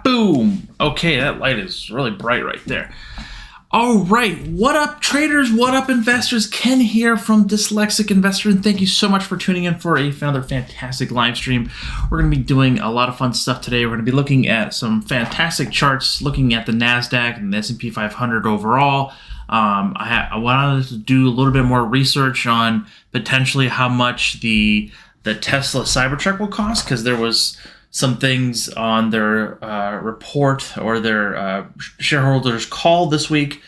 Boom. Okay, that light is really bright right there. All right, what up traders, what up investors? Ken here from Dyslexic Investor, and thank you so much for tuning in for another fantastic live stream. We're going to be doing a lot of fun stuff today. We're going to be looking at some fantastic charts, looking at the Nasdaq and the S&P 500 overall. I wanted to do a little bit more research on potentially how much the Tesla Cybertruck will cost, because there was some things on their report or their shareholders call this week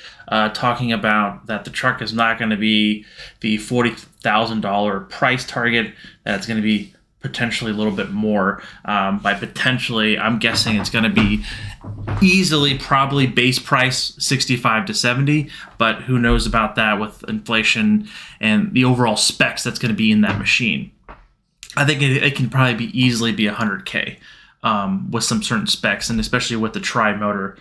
talking about that the truck is not going to be the $40,000 price target, that it's going to be potentially a little bit more. By potentially, I'm guessing it's going to be easily probably base price 65 to 70, but who knows about that with inflation and the overall specs that's going to be in that machine. I think it can probably be easily be 100K with some certain specs, and especially with the tri-motor,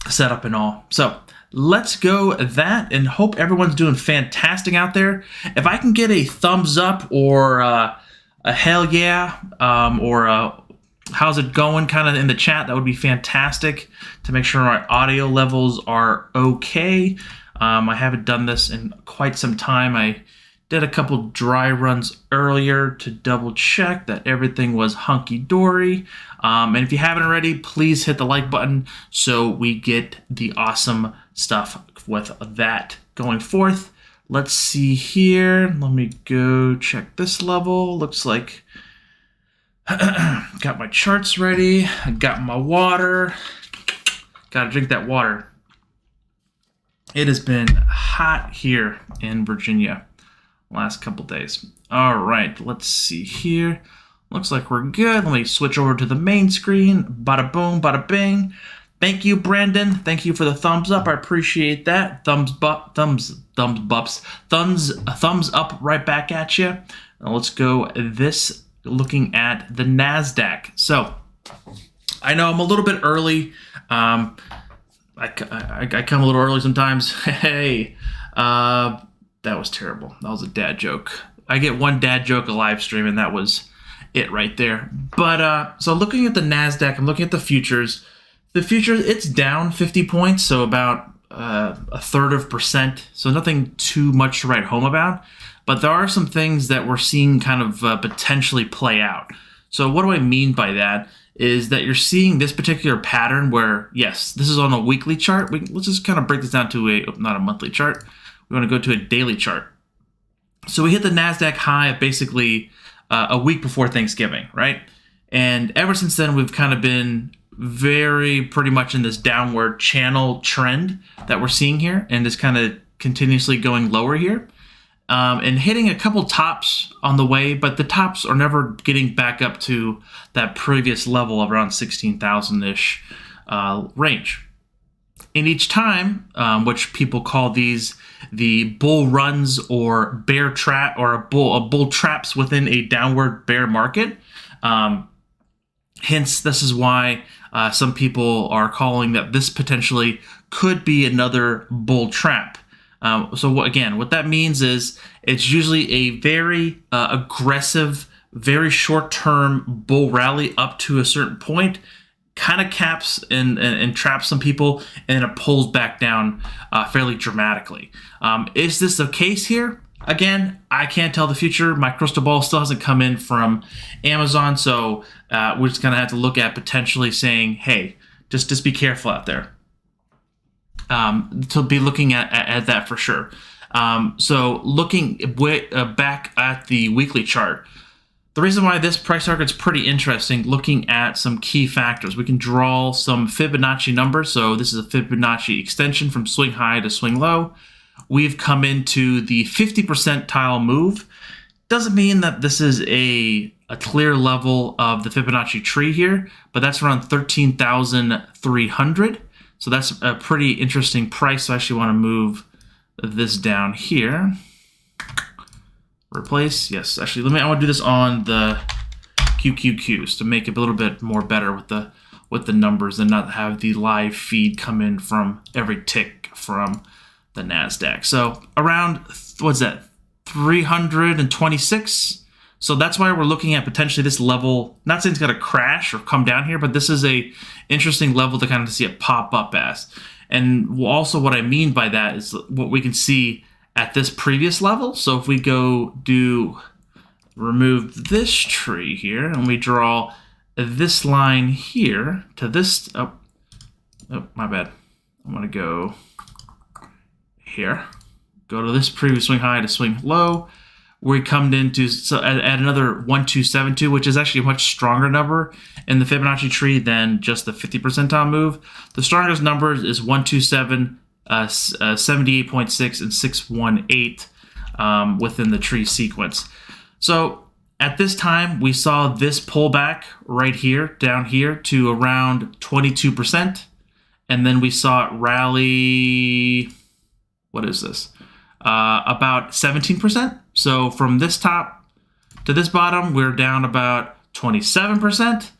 setup and all. So let's go that, and hope everyone's doing fantastic out there. If I can get a thumbs up or a hell yeah, or how's it going kind of in the chat, that would be fantastic to make sure our audio levels are okay. I haven't done this in quite some time. I did a couple dry runs earlier to double check that everything was hunky-dory. And if you haven't already, please hit the like button so we get the awesome stuff with that going forth. Let's see here. Let me go check this level. Looks like got my charts ready. I got my water. Gotta drink that water. It has been hot here in Virginia last couple days. All right, let's see here. Looks like we're good. Let me switch over to the main screen. Bada boom, bada bing. Thank you, Brandon. Thank you for the thumbs up. I appreciate that. Thumbs up right back at you. Now let's go this looking at the Nasdaq. So I know I'm a little bit early. I come a little early sometimes. Hey, that was terrible. That was a dad joke. I get one dad joke a live stream, and that was it right there. But so looking at the Nasdaq, I'm looking at the futures. The futures, it's down 50 points, so about a third of percent. So nothing too much to write home about. But there are some things that we're seeing kind of potentially play out. So what do I mean by that? Is that you're seeing this particular pattern where, yes, this is on a weekly chart. Let's just kind of break this down to not a monthly chart. We want to go to a daily chart. So we hit the Nasdaq high of basically a week before Thanksgiving, right? And ever since then, we've kind of been pretty much in this downward channel trend that we're seeing here, and it's kind of continuously going lower here. And hitting a couple tops on the way, but the tops are never getting back up to that previous level of around 16,000-ish range. And each time, which people call these the bull runs or bear trap or a bull traps within a downward bear market. Hence, this is why some people are calling that this potentially could be another bull trap. So what that means is it's usually a very aggressive, very short-term bull rally up to a certain point, kind of caps and traps some people, and then it pulls back down fairly dramatically. Is this the case here? Again, I can't tell the future. My crystal ball still hasn't come in from Amazon, so we're just going to have to look at potentially saying, hey, just be careful out there. To be looking at that for sure. So looking back at the weekly chart, the reason why this price target is pretty interesting, looking at some key factors. We can draw some Fibonacci numbers. So this is a Fibonacci extension from swing high to swing low. We've come into the 50 percentile move. Doesn't mean that this is a clear level of the Fibonacci tree here, but that's around 13,300. So that's a pretty interesting price. So I actually want to move this down here. Replace, yes. Actually, I want to do this on the QQQs to make it a little bit more better with the numbers and not have the live feed come in from every tick from the Nasdaq. So around, what's that, 326. So that's why we're looking at potentially this level. Not saying it's going to crash or come down here, but this is a interesting level to kind of see it pop up as. And also what I mean by that is what we can see at this previous level. So if we remove this tree here and we draw this line here to this, oh my bad. I'm going to go here, go to this previous swing high to swing low. We come into at another 1272, which is actually a much stronger number in the Fibonacci tree than just the 50 percentile move. The strongest numbers is 127, 78.6, and 618 within the tree sequence. So at this time, we saw this pullback right here, down here to around 22%. And then we saw it rally, what is this? About 17%. So from this top to this bottom, we're down about 27%.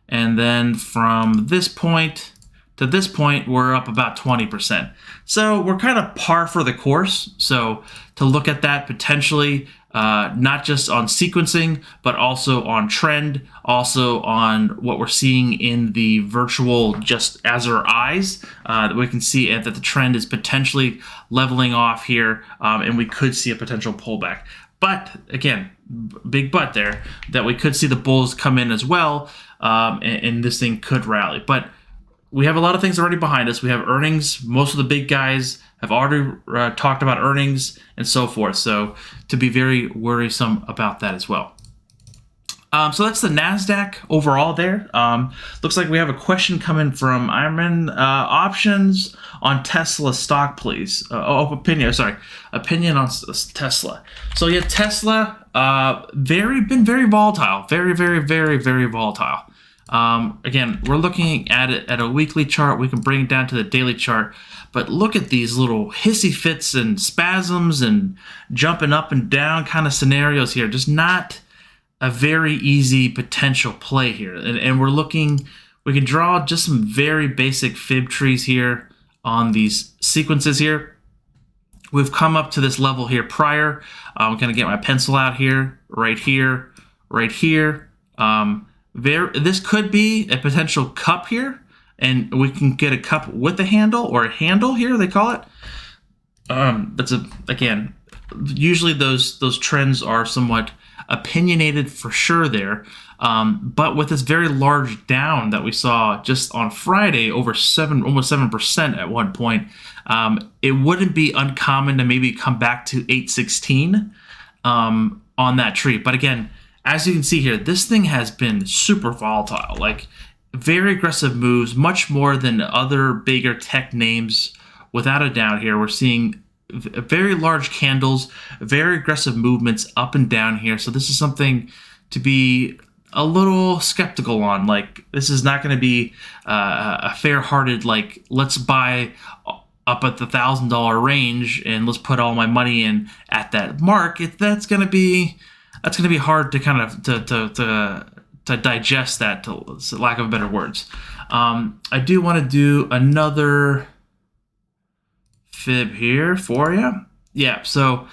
And then from this point to this point, we're up about 20%. So we're kind of par for the course. So to look at that potentially, not just on sequencing, but also on trend, also on what we're seeing in the virtual just as our eyes, that we can see that the trend is potentially leveling off here, and we could see a potential pullback. But again, big but there, that we could see the bulls come in as well, and this thing could rally. But we have a lot of things already behind us. We have earnings. Most of the big guys have already talked about earnings and so forth. So to be very worrisome about that as well. So that's the Nasdaq overall there. Looks like we have a question coming from Iron options on Tesla stock, please. Opinion on Tesla. So yeah, Tesla, been very volatile, very volatile. Again, we're looking at it at a weekly chart. We can bring it down to the daily chart, but look at these little hissy fits and spasms and jumping up and down kind of scenarios here. Just not a very easy potential play here. And we're looking, we can draw just some very basic fib trees here on these sequences here. We've come up to this level here prior. I'm going to get my pencil out here, right here, right here. This could be a potential cup here, and we can get a cup with a handle, or a handle here, they call it. Again, usually those trends are somewhat opinionated for sure there, but with this very large down that we saw just on Friday, almost 7% at one point, it wouldn't be uncommon to maybe come back to 816 on that tree. But again, as you can see here, this thing has been super volatile, like very aggressive moves, much more than other bigger tech names. Without a doubt here, we're seeing very large candles, very aggressive movements up and down here. So this is something to be a little skeptical on. Like, this is not going to be a fair-hearted, like, let's buy up at the $1,000 range and let's put all my money in at that mark. That's going to be hard to kind of to digest that, to lack of better words. I do want to do another fib here for you. Yeah, so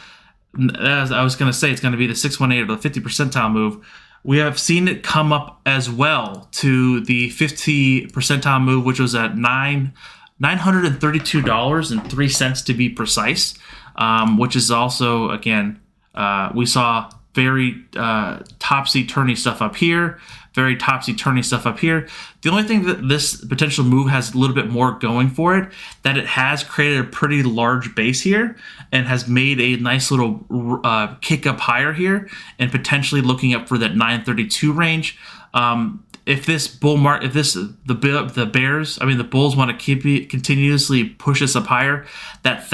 as I was going to say, it's going to be the 618 or the 50 percentile move. We have seen it come up as well to the 50 percentile move, which was at $932.03 to be precise, which is also, again, we saw very topsy-turvy stuff up here, very topsy-turvy stuff up here. The only thing that this potential move has a little bit more going for it, that it has created a pretty large base here and has made a nice little kick up higher here, and potentially looking up for that 932 range. If this bull market, the bulls want to continuously push us up higher, that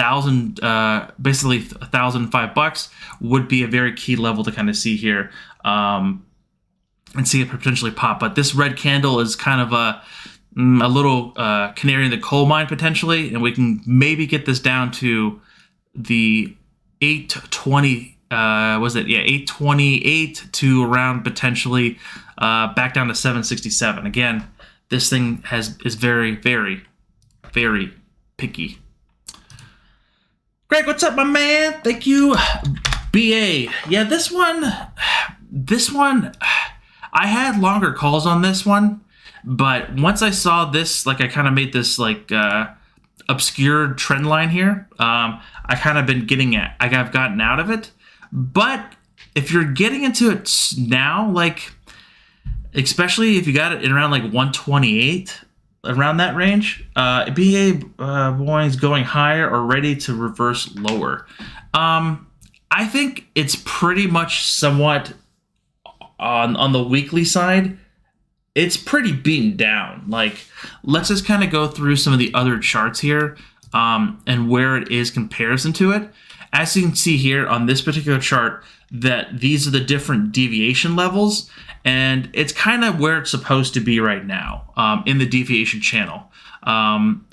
basically $1,005 would be a very key level to kind of see here, and see it potentially pop. But this red candle is kind of a little canary in the coal mine potentially, and we can maybe get this down to the 820. Was it? Yeah, 828 to around potentially back down to 767. Again, this thing is very picky. Greg, what's up, my man? Thank you, BA. Yeah, this one, I had longer calls on this one, but once I saw this, like, I kind of made this like obscure trend line here. I kind of been I've gotten out of it. But if you're getting into it now, like, especially if you got it in around like 128, around that range, Boeing's going higher or ready to reverse lower. I think it's pretty much somewhat on the weekly side. It's pretty beaten down. Like, let's just kind of go through some of the other charts here, and where it is comparison to it. As you can see here on this particular chart, that these are the different deviation levels, and it's kind of where it's supposed to be right now, in the deviation channel.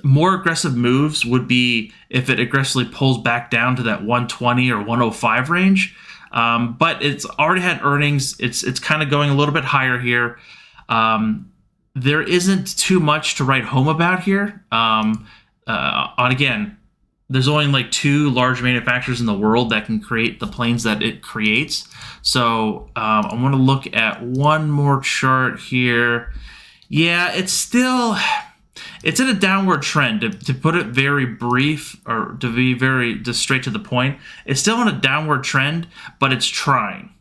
More aggressive moves would be if it aggressively pulls back down to that 120 or 105 range. But it's already had earnings. It's kind of going a little bit higher here. There isn't too much to write home about here. Again, there's only like 2 large manufacturers in the world that can create the planes that it creates. So I want to look at one more chart here. Yeah, it's in a downward trend. To put it very brief, or to be very just straight to the point, it's still on a downward trend, but it's trying.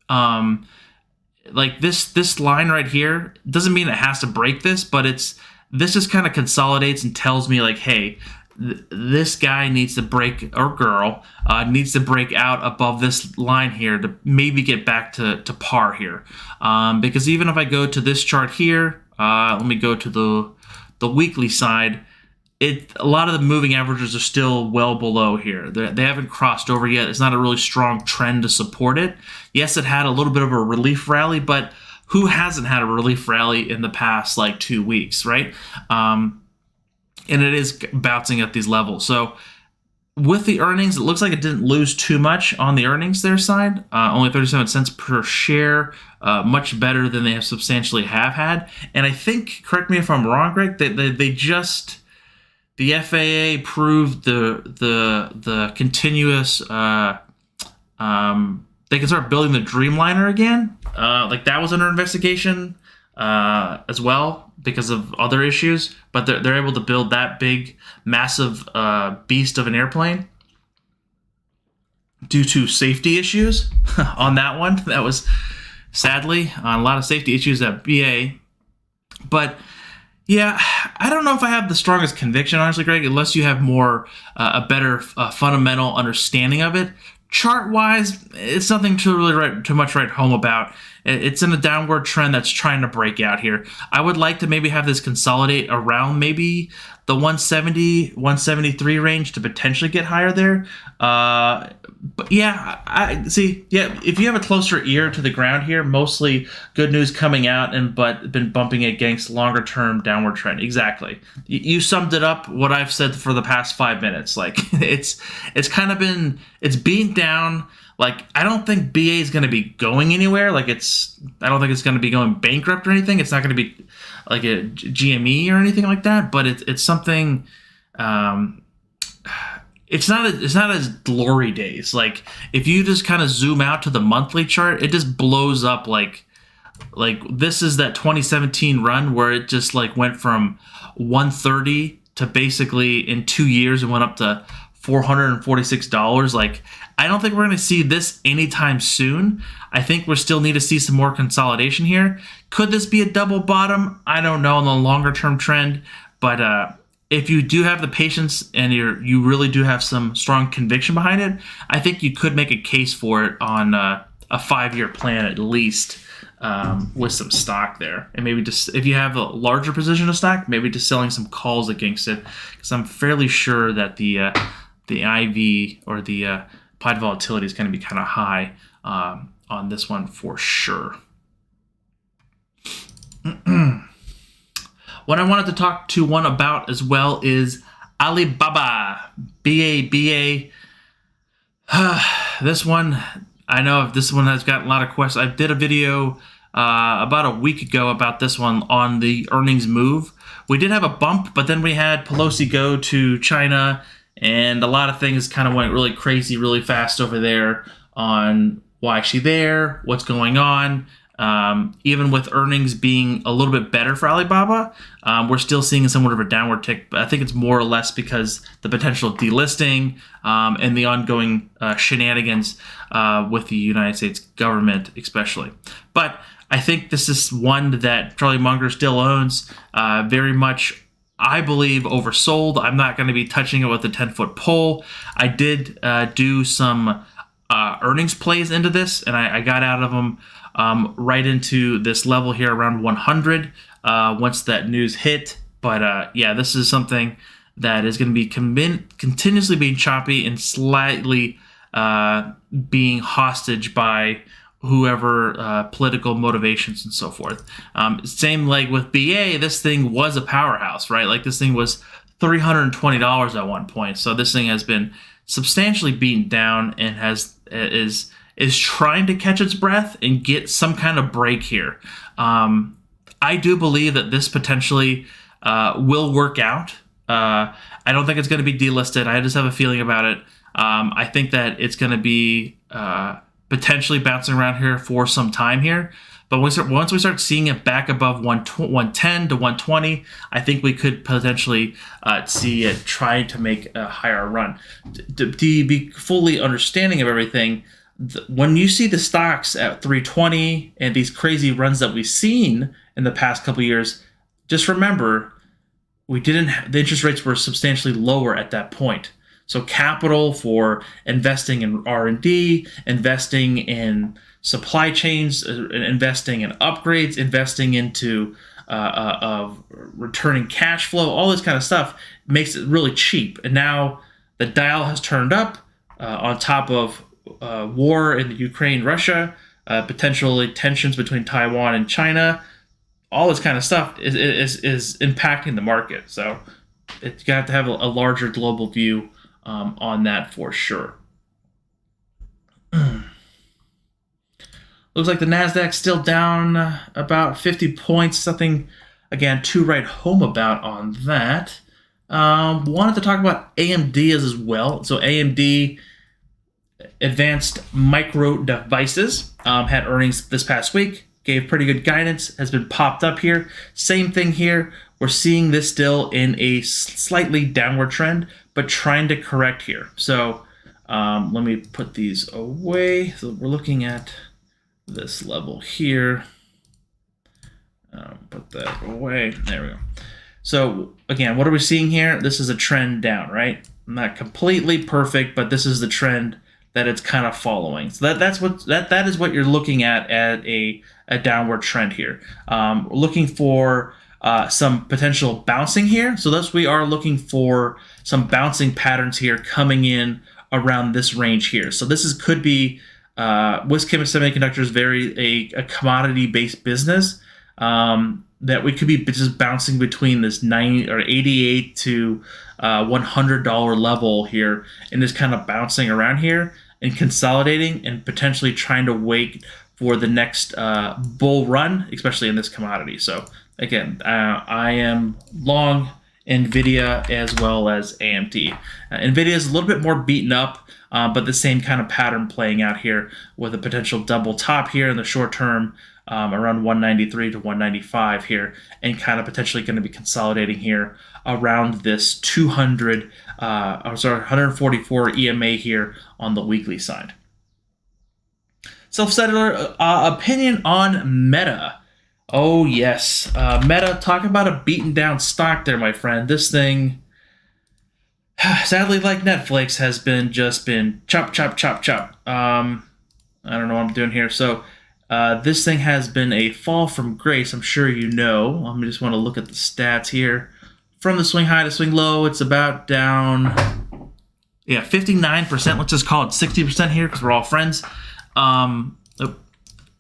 Like this line right here doesn't mean it has to break this, but it's this just kind of consolidates and tells me like, hey, this guy needs to break, or girl needs to break out above this line here to maybe get back to par here. Because even if I go to this chart here, let me go to the weekly side. A lot of the moving averages are still well below here. They haven't crossed over yet. It's not a really strong trend to support it. Yes, it had a little bit of a relief rally, but who hasn't had a relief rally in the past like 2 weeks, right? And it is bouncing at these levels. So with the earnings, it looks like it didn't lose too much on the earnings their side. Only 37 cents per share, much better than they have substantially have had. And I think, correct me if I'm wrong, Greg, they just... The FAA proved the continuous. They can start building the Dreamliner again. Like that was under investigation as well because of other issues. But they're able to build that big, massive beast of an airplane due to safety issues on that one. That was sadly a lot of safety issues at BA, but. Yeah, I don't know if I have the strongest conviction, honestly, Greg, unless you have more, a better fundamental understanding of it. Chart-wise, it's nothing to really write too much write home about. It's in a downward trend that's trying to break out here. I would like to maybe have this consolidate around maybe the 170, 173 range to potentially get higher there. But yeah, I see. Yeah, if you have a closer ear to the ground here, mostly good news coming out, but been bumping against longer term downward trend. Exactly. You summed it up. What I've said for the past 5 minutes. Like it's kind of been beaten down. Like I don't think BA is going to be going anywhere. Like I don't think it's going to be going bankrupt or anything. It's not going to be like a GME or anything like that. But it's something. It's not as glory days. Like if you just kind of zoom out to the monthly chart, it just blows up like this is that 2017 run where it just like went from 130 to basically in 2 years it went up to $446. Like I don't think we're going to see this anytime soon. I think we still need to see some more consolidation here. Could this be a double bottom? I don't know in the longer term trend, but if you do have the patience and you really do have some strong conviction behind it, I think you could make a case for it on a 5-year plan at least with some stock there. And maybe just if you have a larger position of stock, maybe just selling some calls against it, because I'm fairly sure that the IV or the implied volatility is going to be kind of high on this one for sure. What I wanted to talk to one about as well is Alibaba, BA. This one, I know this one has gotten a lot of questions. I did a video about a week ago about this one on the earnings move. We did have a bump, but then we had Pelosi go to China, and a lot of things kind of went really crazy really fast over there on why is she there, what's going on. Even with earnings being a little bit better for Alibaba, we're still seeing somewhat of a downward tick. But I think it's more or less because the potential delisting and the ongoing shenanigans with the United States government, especially. But I think this is one that Charlie Munger still owns very much. I believe oversold. I'm not going to be touching it with a 10-foot pole. I did do some earnings plays into this, and I got out of them right into this level here around 100 once that news hit. But yeah, this is something that is going to be continuously being choppy and slightly being hostage by whoever political motivations and so forth. Same like with BA, this thing was a powerhouse, right? Like this thing was $320 at one point. So this thing has been substantially beaten down and is trying to catch its breath and get some kind of break here. I do believe that this potentially will work out. I don't think it's going to be delisted. I just have a feeling about it. I think that it's going to be potentially bouncing around here for some time here. But once we start seeing it back above 110 to 120, I think we could potentially see it try to make a higher run. To be fully understanding of everything, when you see the stocks at 320 and these crazy runs that we've seen in the past couple of years, just remember the interest rates were substantially lower at that point. So capital for investing in R&D, investing in supply chains, investing in upgrades, investing into returning cash flow, all this kind of stuff makes it really cheap. And now the dial has turned up on top of war in Ukraine, Russia, potentially tensions between Taiwan and China. All this kind of stuff is impacting the market. So you have to have a larger global view on that for sure. Looks like the Nasdaq still down about 50 points. Something, again, to write home about on that. Wanted to talk about AMD as well. So AMD, Advanced Micro Devices, had earnings this past week. Gave pretty good guidance. Has been popped up here. Same thing here. We're seeing this still in a slightly downward trend, but trying to correct here. So let me put these away. So we're looking at this level here. Put that away. There we go. So again, what are we seeing here? This is a trend down, right? Not completely perfect, but this is the trend that it's kind of following. So that is what you're looking at a downward trend here. Looking for some potential bouncing here. So thus we are looking for some bouncing patterns here coming in around this range here. So this could be Wisconsin Semiconductor is very a commodity-based business that we could be just bouncing between this 90 or 88 to $100 level here, and just kind of bouncing around here and consolidating and potentially trying to wait for the next bull run, especially in this commodity. So again, I am long NVIDIA as well as AMD. NVIDIA is a little bit more beaten up, but the same kind of pattern playing out here with a potential double top here in the short term, around 193 to 195 here, and kind of potentially going to be consolidating here around this 144 EMA here on the weekly side. Self-settler opinion on Meta. Oh yes, Meta, talk about a beaten down stock there, my friend. This thing, sadly, like Netflix, has been chop, chop, chop, chop. I don't know what I'm doing here. So this thing has been a fall from grace. I'm sure you know. I just want to look at the stats here. From the swing high to swing low, it's about down, 59%. Let's just call it 60% here because we're all friends. So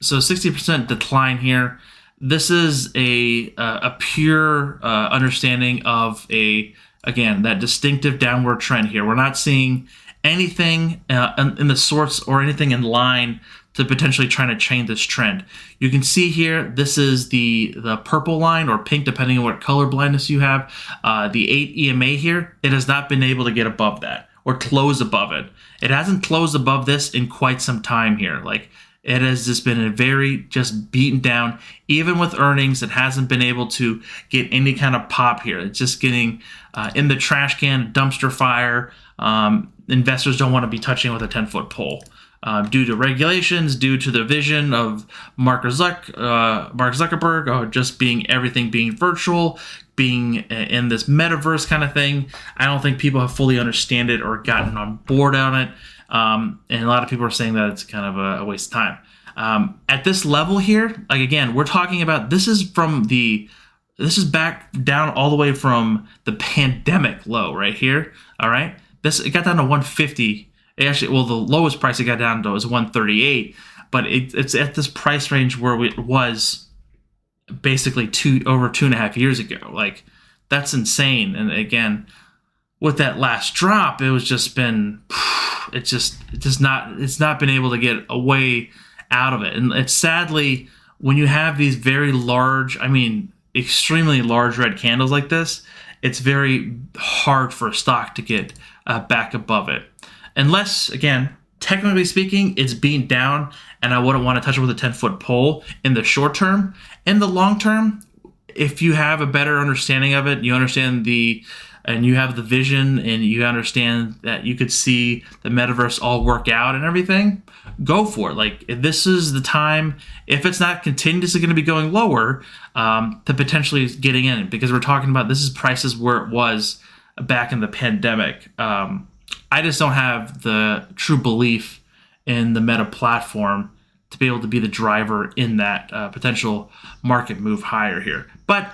60% decline here. This is a pure understanding of again, that distinctive downward trend here. We're not seeing anything in the sorts or anything in line to potentially trying to change this trend. You can see here, this is the purple line or pink, depending on what color blindness you have. The 8 EMA here, it has not been able to get above that or close above it. It hasn't closed above this in quite some time here. Like, it has just been a very beaten down. Even with earnings, it hasn't been able to get any kind of pop here. It's just getting in the trash can, dumpster fire. Investors don't want to be touching with a 10-foot pole due to regulations, due to the vision of Mark Zuckerberg, just everything being virtual, being in this metaverse kind of thing. I don't think people have fully understand it or gotten on board on it. And a lot of people are saying that it's kind of a waste of time. At this level here, like again, we're talking about this is back down all the way from the pandemic low right here. All right. It got down to 150. The lowest price it got down to was 138, but it's at this price range where it was basically over 2.5 years ago. Like, that's insane. And again, with that last drop, it was it's not been able to get a way out of it. And it's sadly, when you have these very large, extremely large red candles like this, it's very hard for a stock to get back above it. Unless, again, technically speaking, it's being down and I wouldn't want to touch it with a 10-foot pole in the short term. In the long term, if you have a better understanding of it, you understand the and you have the vision and you understand that you could see the metaverse all work out and everything, go for it. Like, if this is the time, if it's not continuously going to be going lower, to potentially getting in, because we're talking about this is prices where it was back in the pandemic. I just don't have the true belief in the Meta platform to be able to be the driver in that potential market move higher here. But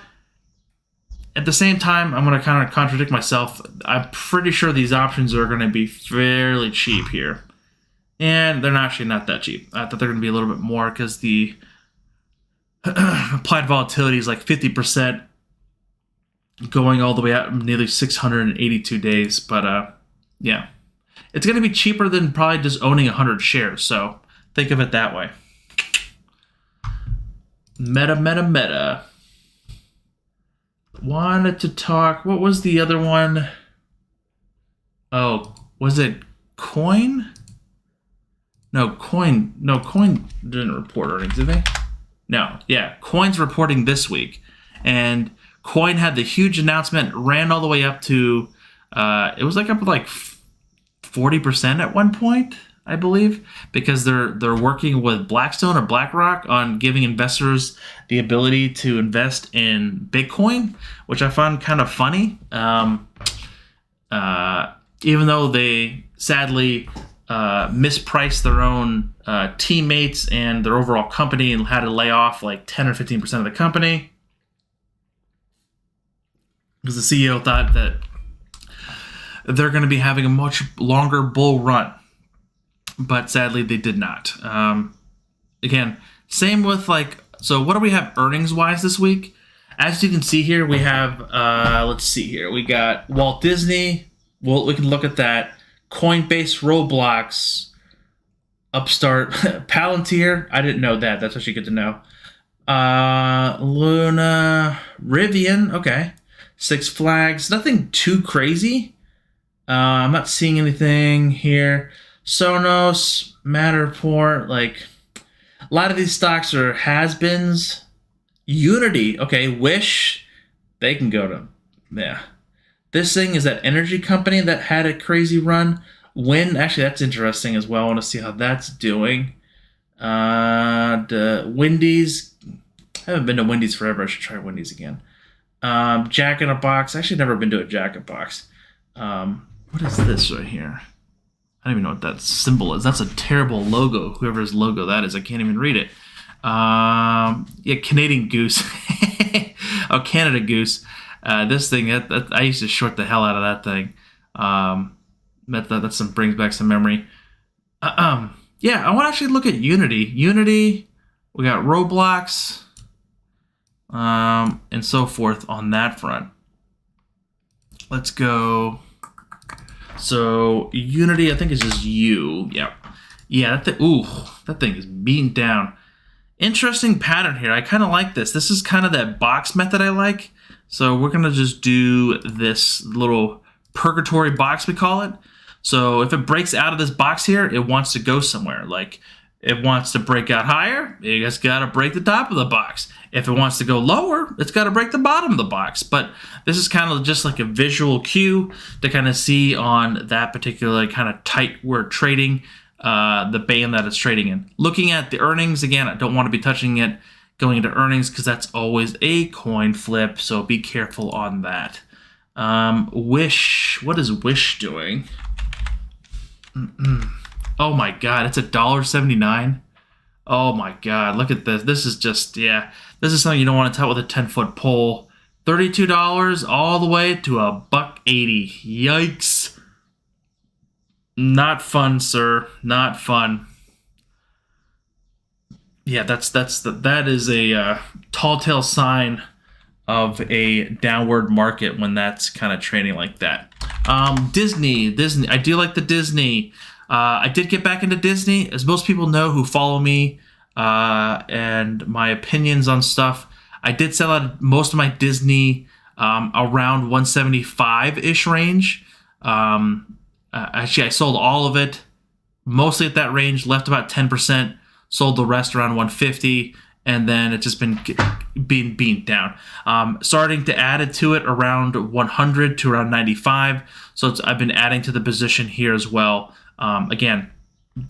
at the same time, I'm going to kind of contradict myself. I'm pretty sure these options are going to be fairly cheap here. And they're actually not that cheap. I thought they're going to be a little bit more because the applied volatility is like 50%, going all the way out nearly 682 days. But yeah, it's going to be cheaper than probably just owning 100 shares. So think of it that way. Meta. Wanted to talk. What was the other one? Oh, was it Coin? No, Coin didn't report earnings, did they? No. Yeah, Coin's reporting this week. And Coin had the huge announcement, ran all the way up to, it was like up to like 40% at one point, I believe, because they're working with Blackstone or BlackRock on giving investors the ability to invest in Bitcoin, which I found kind of funny. Even though they sadly mispriced their own teammates and their overall company and had to lay off like 10 or 15% of the company, because the CEO thought that they're going to be having a much longer bull run. But sadly, they did not. Again, same with so what do we have earnings-wise this week? As you can see here, we have, let's see here. We got Walt Disney. Well, we can look at that. Coinbase, Roblox, Upstart, Palantir. I didn't know that. That's actually good to know. Luna, Rivian. Okay. Six Flags. Nothing too crazy. I'm not seeing anything here. Sonos, Matterport, like a lot of these stocks are has-beens. Unity, okay, Wish, they can go to, yeah. This thing is that energy company that had a crazy run. Actually, that's interesting as well. I want to see how that's doing. The Wendy's, I haven't been to Wendy's forever. I should try Wendy's again. Jack in a Box, actually never been to a Jack in a Box. What is this right here? I don't even know what that symbol is. That's a terrible logo. Whoever's logo that is, I can't even read it. Yeah, Canadian Goose. Oh, Canada Goose. This thing, I used to short the hell out of that thing. That brings back some memory. Yeah, I want to actually look at Unity. Unity, we got Roblox, and so forth on that front. Let's go. So Unity, I think is just U. Yeah. That thing is beaten down. Interesting pattern here. I kind of like this. This is kind of that box method I like. So we're going to just do this little purgatory box, we call it. So if it breaks out of this box here, it wants to go somewhere. Like, it wants to break out higher, it just got to break the top of the box. If it wants to go lower, it's got to break the bottom of the box. But this is kind of just like a visual cue to kind of see on that particular kind of tight word trading, the band that it's trading in. Looking at the earnings, again, I don't want to be touching it going into earnings because that's always a coin flip, so be careful on that. Wish, what is Wish doing? Oh my God, it's $1.79. Oh my God, look at this. This is just, yeah, this is something you don't want to tell with a 10-foot pole. $32 all the way to $1.80. Yikes. Not fun, sir. Not fun. Yeah, that is a tall tale sign of a downward market when that's kind of trading like that. Disney. I do like the Disney. I did get back into Disney, as most people know who follow me and my opinions on stuff. I did sell out most of my Disney around 175-ish range. Actually, I sold all of it, mostly at that range, left about 10%, sold the rest around 150, and then it's just been being beaten down. Starting to add it to it around 100 to around 95. So I've been adding to the position here as well. Again,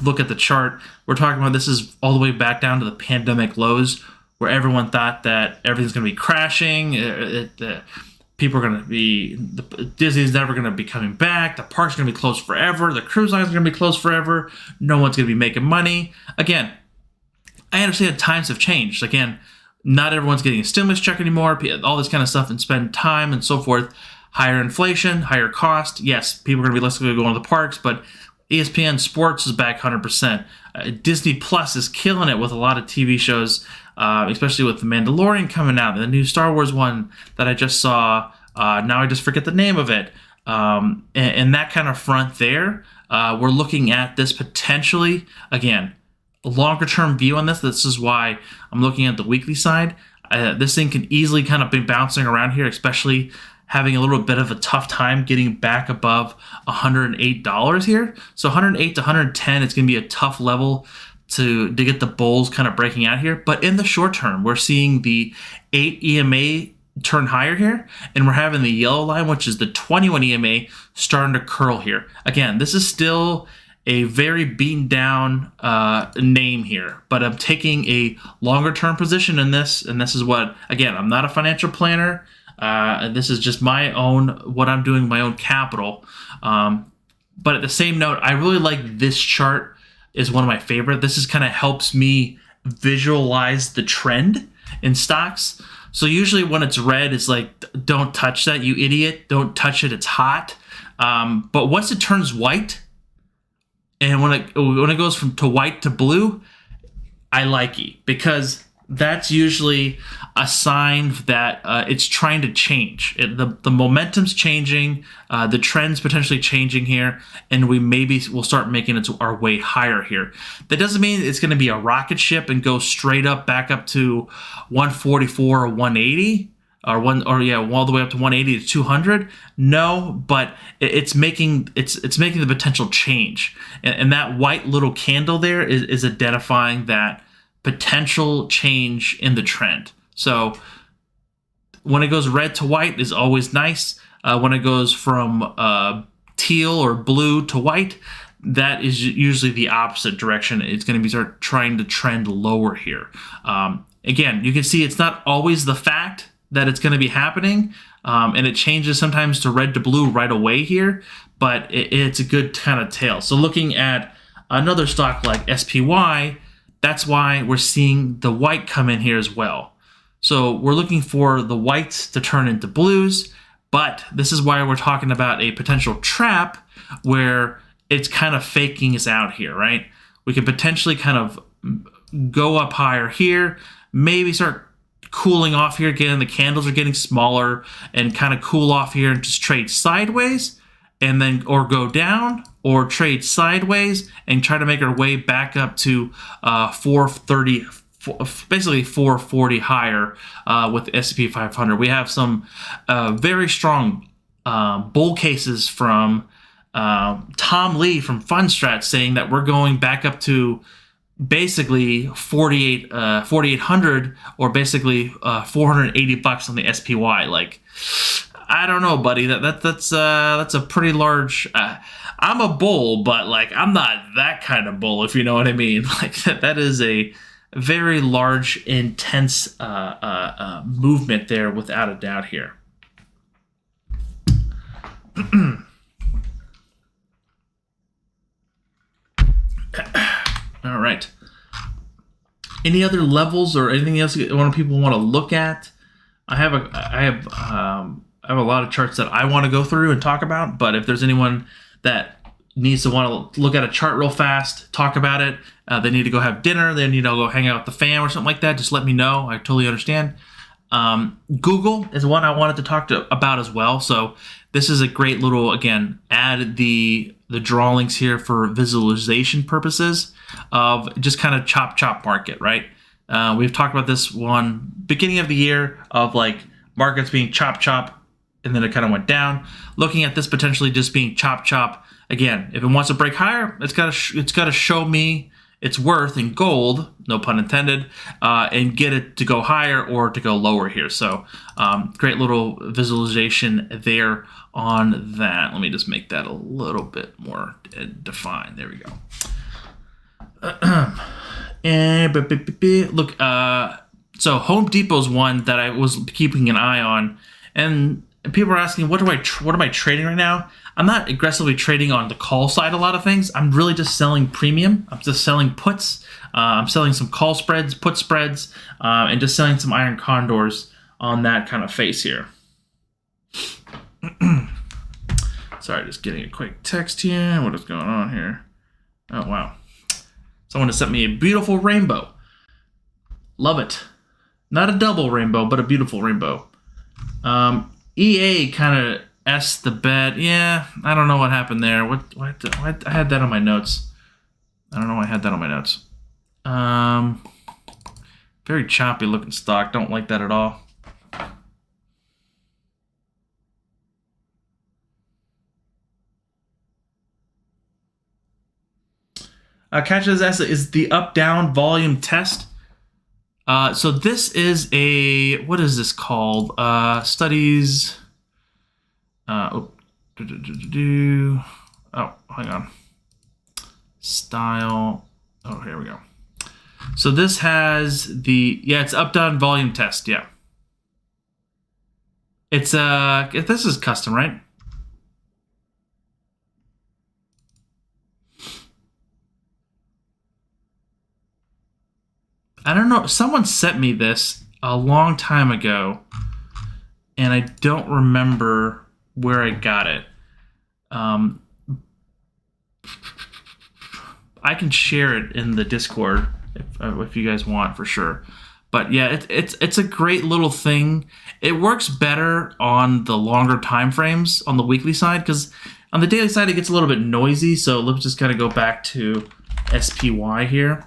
look at the chart. We're talking about this is all the way back down to the pandemic lows, where everyone thought that everything's going to be crashing. People are going to be, Disney's never going to be coming back. The park's going to be closed forever. The cruise lines are going to be closed forever. No one's going to be making money. Again, I understand times have changed. Again, not everyone's getting a stimulus check anymore, all this kind of stuff, and spend time and so forth. Higher inflation, higher cost. Yes, people are going to be less going to go to the parks, but ESPN Sports is back 100%. Disney Plus is killing it with a lot of TV shows, especially with The Mandalorian coming out. The new Star Wars one that I just saw, now I just forget the name of it. And that kind of front there, we're looking at this potentially, again, a longer term view on this. This is why I'm looking at the weekly side. This thing can easily kind of be bouncing around here, especially having a little bit of a tough time getting back above $108 here. So 108 to 110, it's going to be a tough level to get the bulls kind of breaking out here. But in the short term, we're seeing the 8 EMA turn higher here, and we're having the yellow line, which is the 21 EMA, starting to curl here. Again, this is still a very beaten down name here, but I'm taking a longer term position in this, and this is what, again, I'm not a financial planner. This is just my own, what I'm doing, my own capital. But at the same note, I really like this chart, is one of my favorite. This is kind of helps me visualize the trend in stocks. So usually when it's red, it's like, don't touch that, you idiot. Don't touch it, it's hot. But once it turns white, and when it goes to white to blue, I like it, because that's usually a sign that it's trying to change. The momentum's changing, the trend's potentially changing here, and we'll start making our way higher here. That doesn't mean it's going to be a rocket ship and go straight up back up to 144 or 180 or all the way up to 180 to 200. No, but it's making the potential change, and that white little candle there is identifying that potential change in the trend. So when it goes red to white is always nice. When it goes from teal or blue to white, that is usually the opposite direction. It's going to be start trying to trend lower here. Again, you can see it's not always the fact that it's going to be happening, and it changes sometimes to red to blue right away here, but it's a good kind of tail. So looking at another stock like SPY, that's why we're seeing the white come in here as well. So we're looking for the whites to turn into blues, but this is why we're talking about a potential trap where it's kind of faking us out here, right? We could potentially kind of go up higher here, maybe start cooling off here again. The candles are getting smaller, and kind of cool off here and just trade sideways, and then or go down or trade sideways and try to make our way back up to 430, basically 440 higher with the S&P 500. We have some very strong bull cases from Tom Lee from Fundstrat saying that we're going back up to basically 4,800 or basically $480 on the SPY. Like, I don't know, buddy. That's a pretty large. I'm a bull, but like I'm not that kind of bull, if you know what I mean. Like that is a very large, intense movement there, without a doubt here. All right. Any other levels or anything else people want to look at? I have a lot of charts that I want to go through and talk about, but if there's anyone that needs to want to look at a chart real fast, talk about it, they need to go have dinner, they need to go hang out with the fam or something like that, just let me know. I totally understand. Google is one I wanted to talk about as well. So this is a great little, again, add the drawings here for visualization purposes of just kind of chop market, right? We've talked about this one beginning of the year of like markets being chop, and then it kind of went down. Looking at this potentially just being chop. Again, if it wants to break higher, it's got to show me its worth in gold, no pun intended, and get it to go higher or to go lower here. So great little visualization there on that. Let me just make that a little bit more defined. There we go. And look, so Home Depot's one that I was keeping an eye on, and people are asking, what am I trading right now? I'm not aggressively trading on the call side a lot of things. I'm really just selling premium. I'm just selling puts. I'm selling some call spreads, put spreads, and just selling some iron condors on that kind of face here. Sorry, just getting a quick text here. What is going on here? Oh, wow. Someone has sent me a beautiful rainbow. Love it. Not a double rainbow, but a beautiful rainbow. EA kind of S the bet. Yeah, I don't know what happened there. What I had that on my notes. I don't know why I had that on my notes. Very choppy looking stock. Don't like that at all. Catch's asset is the up-down volume test. So this is what is this called? Studies. Oh, hang on. Style. Oh, here we go. So this has it's up-down volume test. Yeah. It's this is custom, right? I don't know. Someone sent me this a long time ago, and I don't remember where I got it. I can share it in the Discord if you guys want, for sure. But yeah, it's a great little thing. It works better on the longer time frames on the weekly side, because on the daily side it gets a little bit noisy. So let's just kind of go back to SPY here.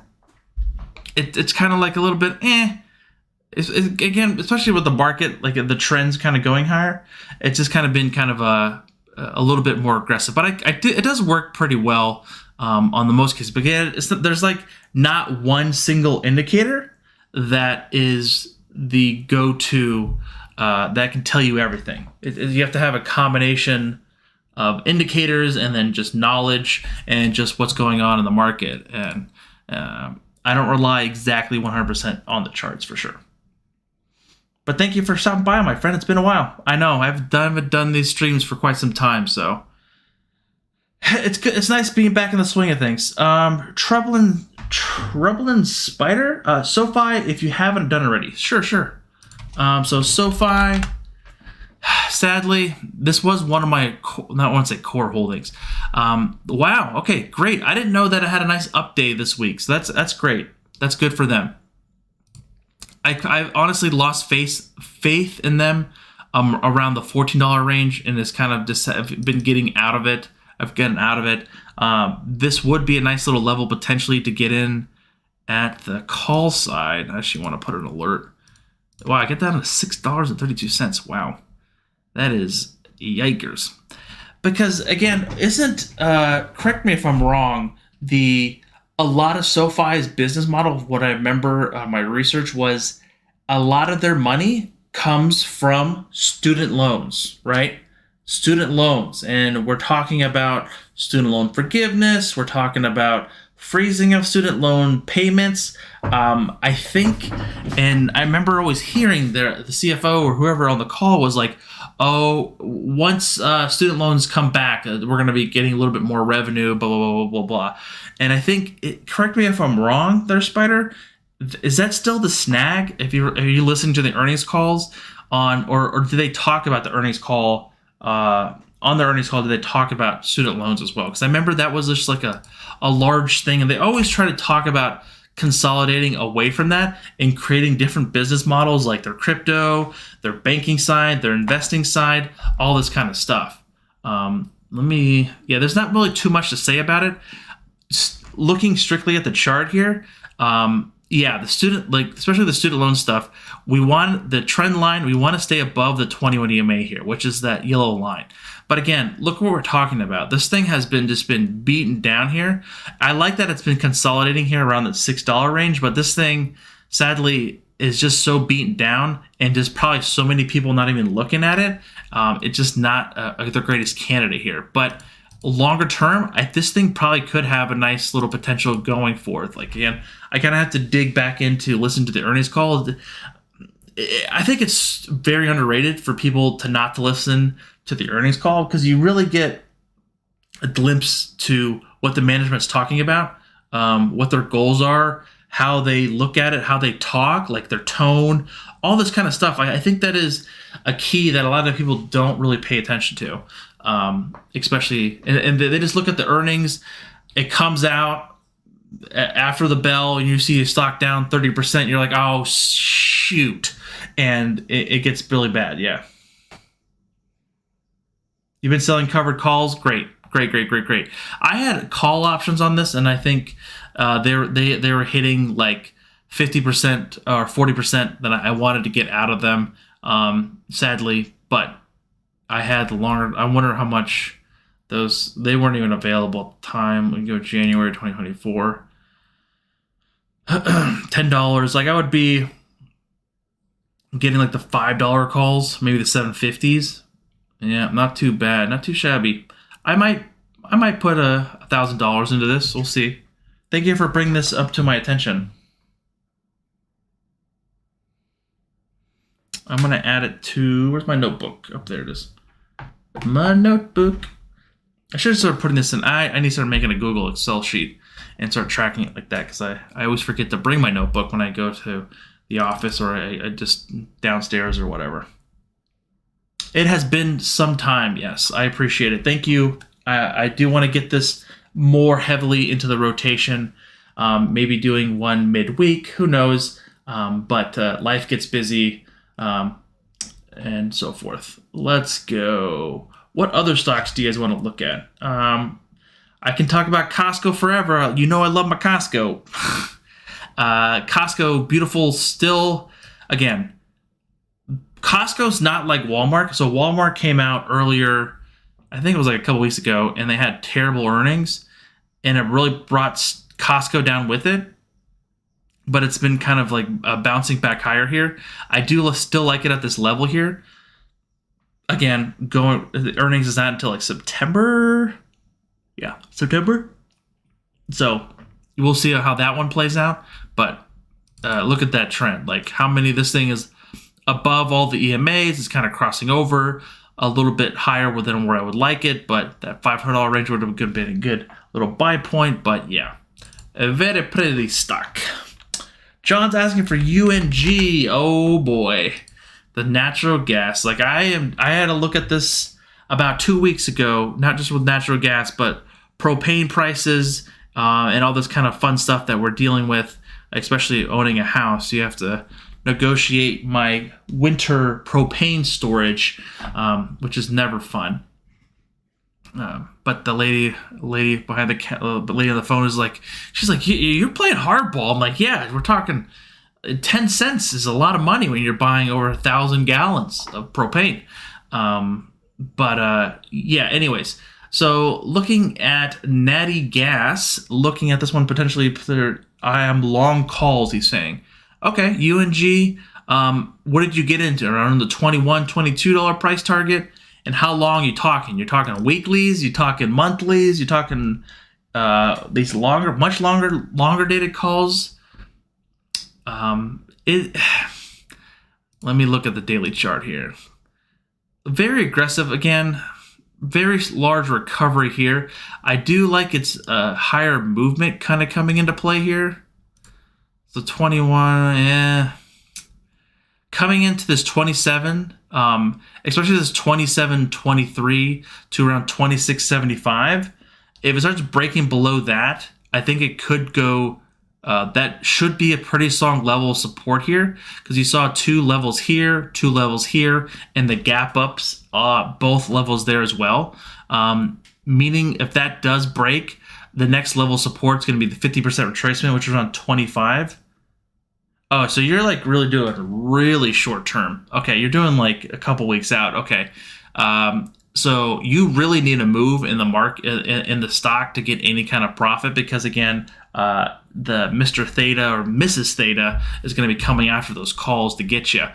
It's kind of like a little bit again, especially with the market, like the trends kind of going higher. It's just kind of been kind of a little bit more aggressive, but it does work pretty well on the most cases. But again, there's like not one single indicator that is the go-to that can tell you everything. You have to have a combination of indicators and then just knowledge and just what's going on in the market. And I don't rely exactly 100% on the charts, for sure. But thank you for stopping by, my friend. It's been a while. I know I haven't done these streams for quite some time, so it's good. It's nice being back in the swing of things. Troubling Spider, SoFi. If you haven't done it already, sure. So SoFi. Sadly, this was one of my not want to say core holdings. Wow. Okay, great. I didn't know that it had a nice update this week, so that's great. That's good for them. I honestly lost faith in them around the $14 range, and it's kind of just I've been getting out of it. This would be a nice little level potentially to get in at the call side. I actually want to put an alert. Wow, I get down to $6.32. Wow. That is yikers. Because again, correct me if I'm wrong, a lot of SoFi's business model, what I remember my research was a lot of their money comes from student loans, right? Student loans. And we're talking about student loan forgiveness. We're talking about freezing of student loan payments. I think, and I remember always hearing the CFO or whoever on the call was like, oh, once student loans come back, we're going to be getting a little bit more revenue, blah, blah, blah, blah, blah, blah. And I think, correct me if I'm wrong there, Spider, is that still the snag? Are you listening to the earnings calls or do they talk about the earnings call, on the earnings call, do they talk about student loans as well? Because I remember that was just like a large thing, and they always try to talk about consolidating away from that and creating different business models like their crypto, their banking side, their investing side, all this kind of stuff. There's not really too much to say about it. Looking strictly at the chart here, the student, especially the student loan stuff, we want the trend line, we want to stay above the 21 EMA here, which is that yellow line. But again, look what we're talking about. This thing has just been beaten down here. I like that it's been consolidating here around the $6 range, but this thing, sadly, is just so beaten down, and there's probably so many people not even looking at it. It's just not the greatest candidate here. But longer term, this thing probably could have a nice little potential going forth. Like, again, I kind of have to dig back into listen to the earnings call. I think it's very underrated for people to listen to the earnings call, because you really get a glimpse to what the management's talking about, what their goals are, how they look at it, how they talk, like their tone, all this kind of stuff. I think that is a key that a lot of people don't really pay attention to, especially, and they just look at the earnings. It comes out after the bell, and you see a stock down 30%. You're like, oh, shoot. And it gets really bad, yeah. You've been selling covered calls? Great. I had call options on this, and I think they were hitting like 50% or 40% that I wanted to get out of them, sadly. But I had the longer. I wonder how much they weren't even available at the time. We go January 2024. $10. Like, I would be getting like the $5 calls, maybe the 750s. Yeah, not too bad, not too shabby. I might put $1,000 into this. We'll see. Thank you for bringing this up to my attention. I'm gonna add it to, where's my notebook? Up there it is. My notebook. I should start putting this in. I need to start making a Google Excel sheet and start tracking it like that, because I always forget to bring my notebook when I go to the office, or I just downstairs or whatever. It has been some time. Yes, I appreciate it. Thank you. I do want to get this more heavily into the rotation. Maybe doing one midweek. Who knows? But life gets busy, and so forth. Let's go. What other stocks do you guys want to look at? I can talk about Costco forever. You know I love my Costco. Costco, beautiful still. Again, Costco's not like Walmart. So Walmart came out earlier, I think it was like a couple weeks ago, and they had terrible earnings, and it really brought Costco down with it. But it's been kind of like bouncing back higher here. I do still like it at this level here. Again, the earnings is not until like September. Yeah, September. So we'll see how that one plays out. But look at that trend. Like, how many this thing is above all the EMAs. It's kind of crossing over a little bit higher than where I would like it. But that $500 range would have been a good little buy point. But yeah, a very pretty stock. John's asking for UNG. Oh boy, the natural gas. Like, I had a look at this about 2 weeks ago. Not just with natural gas, but propane prices and all this kind of fun stuff that we're dealing with, especially owning a house. You have to negotiate my winter propane storage, which is never fun. But the lady behind the lady on the phone is like, she's like, you're playing hardball. I'm like, yeah, we're talking 10 cents is a lot of money when you're buying over 1,000 gallons of propane. Yeah, anyways. So looking at Natty Gas, looking at this one potentially, I am long calls, he's saying. Okay, UNG, what did you get into? Around the $21, $22 price target? And how long are you talking? You're talking weeklies, you're talking monthlies, you're talking these much longer dated calls. Let me look at the daily chart here. Very aggressive again. Very large recovery here. I do like its higher movement kind of coming into play here. So 21, yeah. Coming into this 27, especially this 27.23 to around 26.75. If it starts breaking below that, I think it could go. That should be a pretty strong level of support here, because you saw 2 levels here, 2 levels here, and the gap ups, both levels there as well. Meaning if that does break, the next level of support is going to be the 50% retracement, which is around 25. Oh, so you're like really doing really short term. Okay, you're doing like a couple weeks out. Okay. So you really need a move in the market in the stock to get any kind of profit, because again, the Mr. Theta or Mrs. Theta is going to be coming after those calls to get you,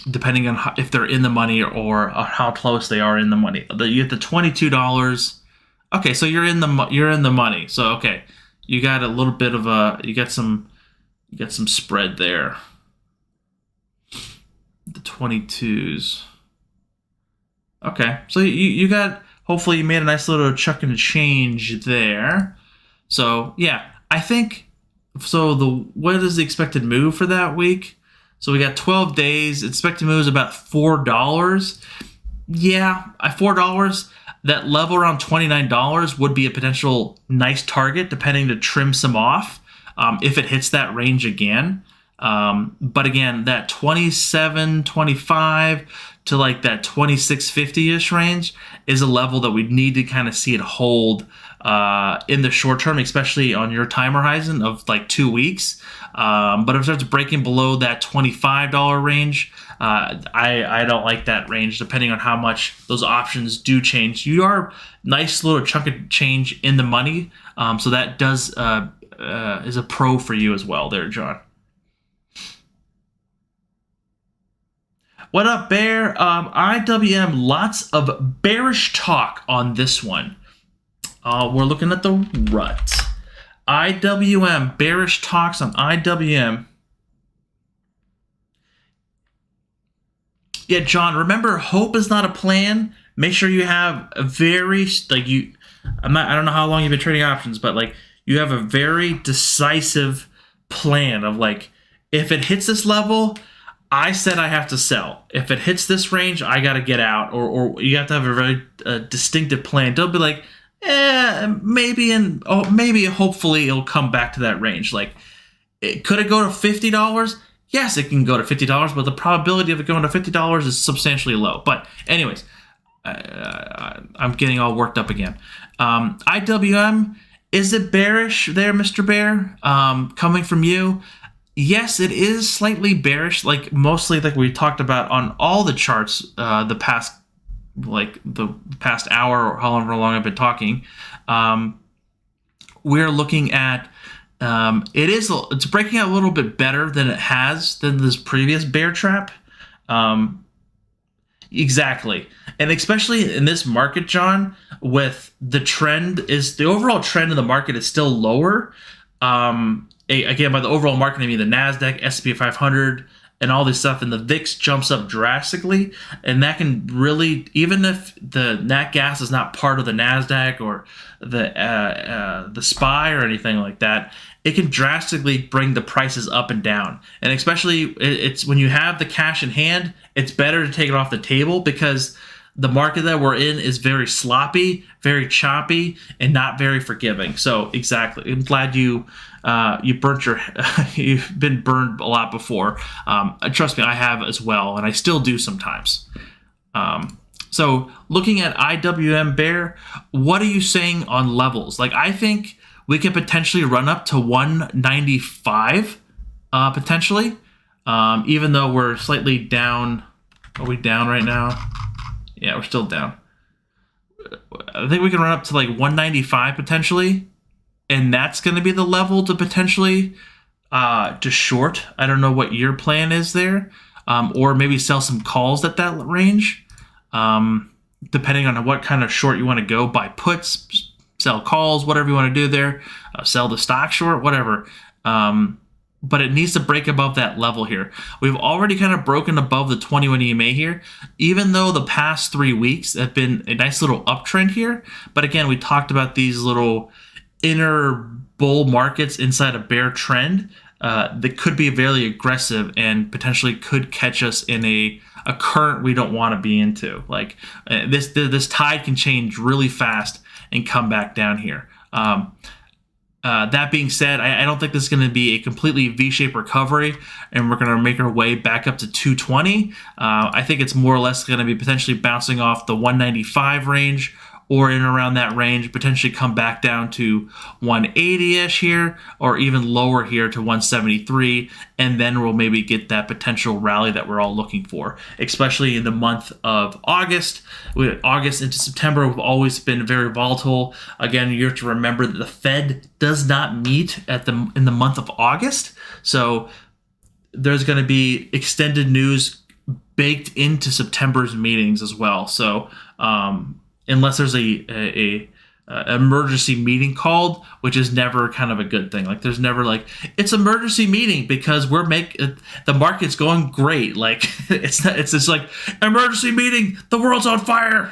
depending on if they're in the money or how close they are in the money. You get the $22. Okay, so you're in the money. So okay, you got a little bit of you got some spread there. The 22s. Okay, so you got, hopefully you made a nice little chuck and change there. So yeah, I think, so what is the expected move for that week? So we got 12 days. Expected move is about $4. Yeah, at $4, that level around $29 would be a potential nice target, depending to trim some off if it hits that range again. But again, that 27, 25 to like that 26.50-ish range is a level that we need to kind of see it hold in the short term, especially on your time horizon of like 2 weeks. But if it starts breaking below that $25 range, I don't like that range, depending on how much those options do change. You are nice little chunk of change in the money, so that does is a pro for you as well there, John. What up, Bear? IWM, lots of bearish talk on this one. We're looking at the rut. IWM, bearish talks on IWM. Yeah, John, remember, hope is not a plan. Make sure you have a very, I don't know how long you've been trading options, but like, you have a very decisive plan of like, if it hits this level, I said I have to sell. If it hits this range, I got to get out, or you have to have a very distinctive plan. Don't be like, maybe hopefully it'll come back to that range. Like, could it go to $50? Yes, it can go to $50, but the probability of it going to $50 is substantially low. But anyways, I'm getting all worked up again. IWM, is it bearish there, Mr. Bear? Coming from you? Yes, it is slightly bearish, like mostly like we talked about on all the charts the past hour or however long I've been talking. We're looking at it's breaking out a little bit better than this previous bear trap. Exactly. And especially in this market, John, with the overall trend in the market is still lower. Again, by the overall market, I mean the Nasdaq, S&P 500, and all this stuff, and the VIX jumps up drastically, and that can really, even if the nat gas is not part of the Nasdaq or the SPY or anything like that, it can drastically bring the prices up and down. And especially, it's when you have the cash in hand, it's better to take it off the table, because the market that we're in is very sloppy, very choppy, and not very forgiving. So exactly, I'm glad you've been burned a lot before. Trust me, I have as well, and I still do sometimes. So looking at IWM Bear, what are you saying on levels? Like, I think we could potentially run up to 195, potentially, even though we're slightly down. Are we down right now? Yeah, we're still down. I think we can run up to like 195 potentially, and that's going to be the level to potentially to short. I don't know what your plan is there, or maybe sell some calls at that range, depending on what kind of short you want to go. Buy puts, sell calls, whatever you want to do there. Sell the stock short, whatever. But it needs to break above that level here. We've already kind of broken above the 21 EMA here, even though the past 3 weeks have been a nice little uptrend here. But again, we talked about these little inner bull markets inside a bear trend that could be very aggressive and potentially could catch us in a current we don't want to be into. Like this tide can change really fast and come back down here. That being said, I don't think this is going to be a completely V-shaped recovery, and we're going to make our way back up to 220. I think it's more or less going to be potentially bouncing off the 195 range or in around that range, potentially come back down to 180-ish here, or even lower here to 173, and then we'll maybe get that potential rally that we're all looking for, especially in the month of August. August into September have always been very volatile. Again, you have to remember that the Fed does not meet in the month of August, so there's going to be extended news baked into September's meetings as well. So unless there's a emergency meeting called, which is never kind of a good thing. Like there's never like it's emergency meeting because the market's going great. Like it's just like emergency meeting, the world's on fire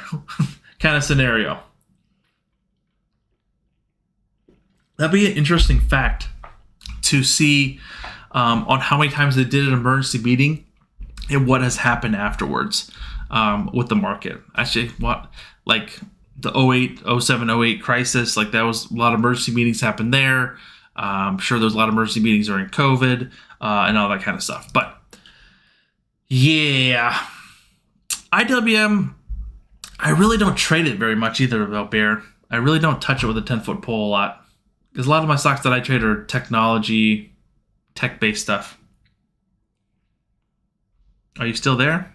kind of scenario. That'd be an interesting fact to see on how many times they did an emergency meeting and what has happened afterwards with the market. Actually, what like the 07, 08 crisis, like that was a lot of emergency meetings happened there. I'm sure there's a lot of emergency meetings during COVID and all that kind of stuff. But yeah, IWM, I really don't trade it very much either, though, Bear. I really don't touch it with a 10-foot pole a lot because a lot of my stocks that I trade are technology, tech-based stuff. Are you still there?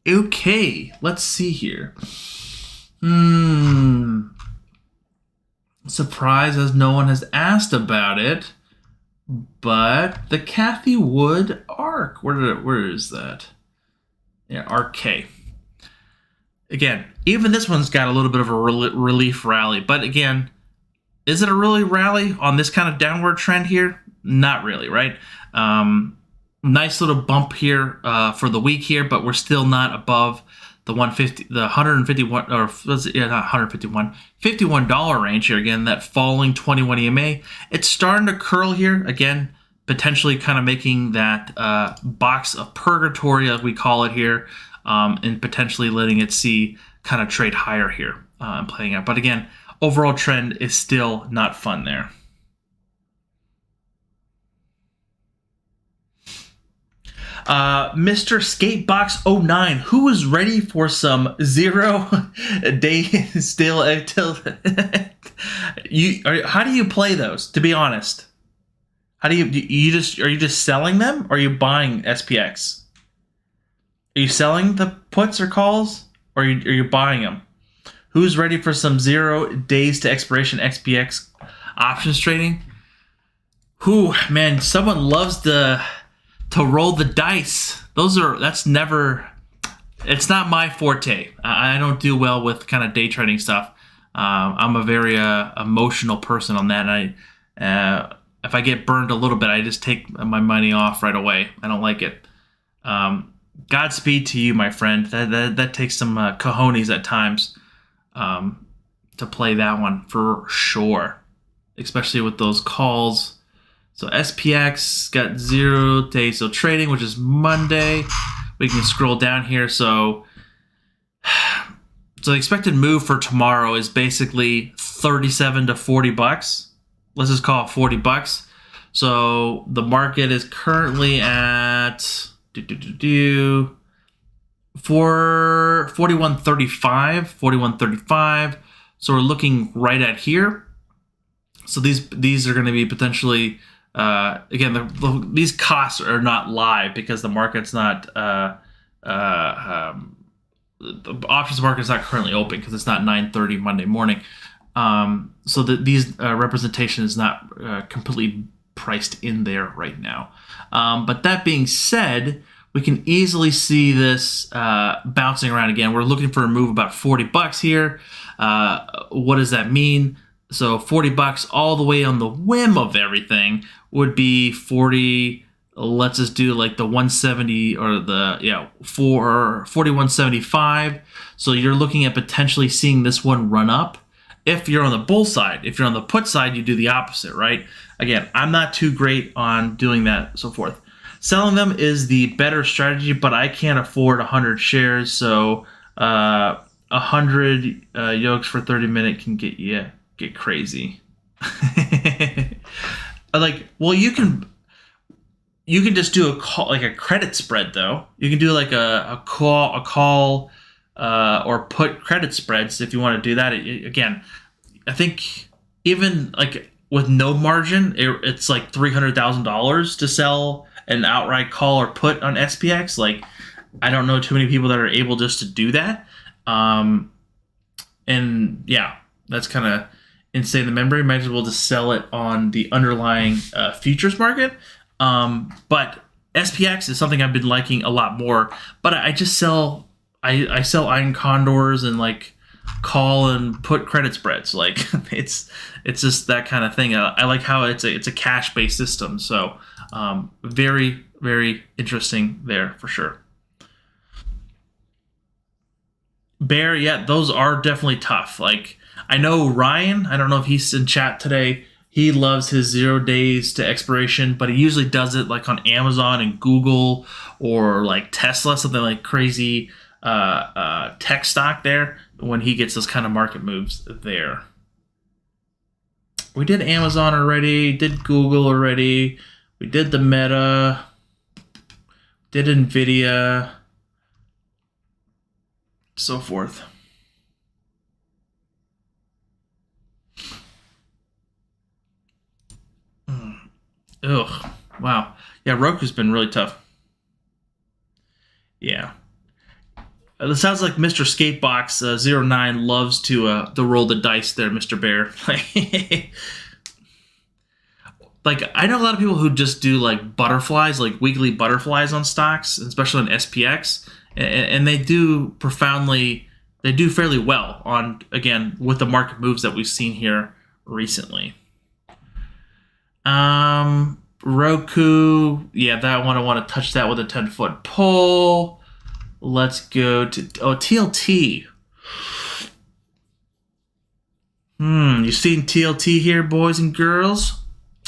Okay, let's see here. Surprise, as no one has asked about it. But the Cathie Wood ARK, where is that? Yeah, RK. Again, even this one's got a little bit of a relief rally. But again, is it a really rally on this kind of downward trend here? Not really, right? Nice little bump here for the week here, but we're still not above the 151, or not 151, $51 range here. Again, that falling 21 EMA. It's starting to curl here again, potentially kind of making that box of purgatory, as we call it here, and potentially letting it see kind of trade higher here and playing out. But again, overall trend is still not fun there. Mr. Skatebox09, who is ready for some 0 day still until how do you play those, to be honest? How do you are you just selling them, or are you buying SPX? Are you selling the puts or calls, or are you buying them? Who's ready for some 0 days to expiration SPX options trading? Who, man, someone loves to roll the dice. It's not my forte. I don't do well with kind of day trading stuff. I'm a very emotional person on that. And if I get burned a little bit, I just take my money off right away. I don't like it. Godspeed to you, my friend. That takes some cojones at times to play that one for sure, especially with those calls. So SPX got 0 days till trading, which is Monday. We can scroll down here. So the expected move for tomorrow is basically 37 to 40 bucks. Let's just call it 40 bucks. So the market is currently at 41.35. So we're looking right at here. So these are going to be potentially again, these costs are not live because the market's not the options market is not currently open because it's not 9:30 Monday morning. So these representation is not completely priced in there right now. But that being said, we can easily see this bouncing around again. We're looking for a move about 40 bucks here. What does that mean? So 40 bucks all the way on the whim of everything would be 40. Let's just do like the 170 or the 41.75. So you're looking at potentially seeing this one run up. If you're on the bull side, if you're on the put side, you do the opposite, right? Again, I'm not too great on doing that, so forth. Selling them is the better strategy, but I can't afford 100 shares, so I'm 100 yokes for 30 minute can get crazy. Like, well, you can just do a call, like a credit spread though. You can do like a call or put credit spreads if you want to do that. Again, I think even like with no margin, it's like $300,000 to sell an outright call or put on SPX. Like, I don't know too many people that are able just to do that. And yeah, that's kind of insane. The membrane, you might as well just sell it on the underlying futures market. But SPX is something I've been liking a lot more. But I just sell I sell iron condors and like call and put credit spreads. Like it's just that kind of thing. I like how it's a cash based system. So very, very interesting there for sure. Bear, yeah, those are definitely tough. Like, I know Ryan, I don't know if he's in chat today. He loves his 0 days to expiration, but he usually does it like on Amazon and Google or like Tesla, something like crazy tech stock there when he gets those kind of market moves there. We did Amazon already, did Google already, we did the Meta, did Nvidia, so forth. Ugh. Wow. Yeah, Roku's been really tough. Yeah. It sounds like Mr. Skatebox 09 loves to roll the dice there, Mr. Bear. Like, I know a lot of people who just do like butterflies, like weekly butterflies on stocks, especially on SPX. And they do fairly well on, again, with the market moves that we've seen here recently. Roku, yeah, that one, I want to touch that with a 10-foot pole. Let's go to, TLT. You seen TLT here, boys and girls?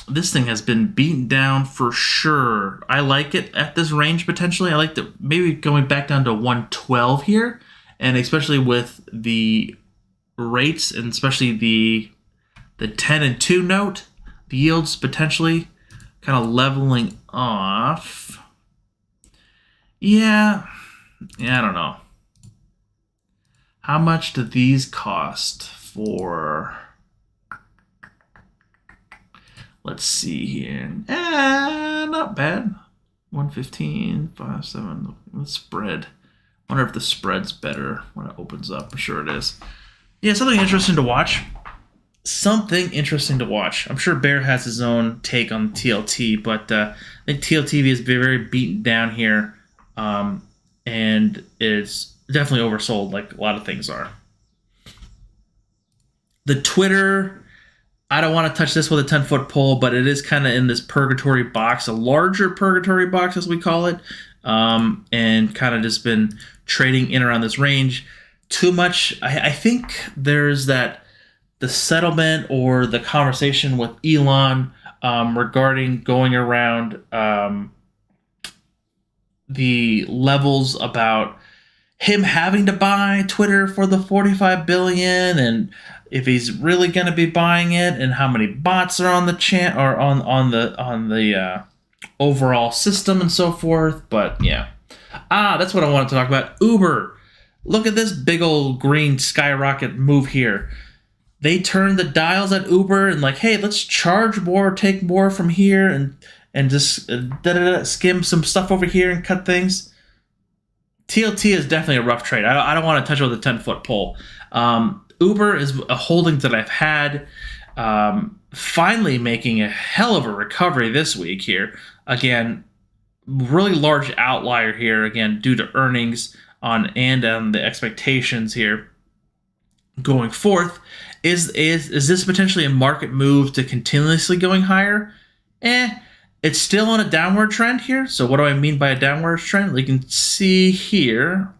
This thing has been beaten down for sure. I like it at this range potentially. I like the maybe going back down to 112 here, and especially with the rates and especially the 10 and 2 note, the yields potentially kind of leveling off. Yeah, I don't know. How much do these cost for? Let's see here. Not bad. 115, 5.7. The spread. Wonder if the spread's better when it opens up. I'm sure it is. Yeah, something interesting to watch. I'm sure Bear has his own take on TLT, but I think TLTV is very beaten down here, and it's definitely oversold, like a lot of things are. The Twitter, I don't want to touch this with a 10-foot pole, but it is kind of in this purgatory box, a larger purgatory box as we call it, and kind of just been trading in around this range. Too much, I think there's the settlement or the conversation with Elon regarding going around the levels about him having to buy Twitter for the $45 billion, and if he's really going to be buying it, and how many bots are on the or on the overall system and so forth. But yeah, that's what I wanted to talk about. Uber, look at this big old green skyrocket move here. They turned the dials at Uber and like, hey, let's charge more, take more from here, and just skim some stuff over here and cut things. TLT is definitely a rough trade. I don't want to touch it with a 10-foot pole. Uber is a holding that I've had, finally making a hell of a recovery this week here. Again, really large outlier here, again, due to earnings on the expectations here going forth. Is this potentially a market move to continuously going higher? It's still on a downward trend here. So what do I mean by a downward trend? You can see here,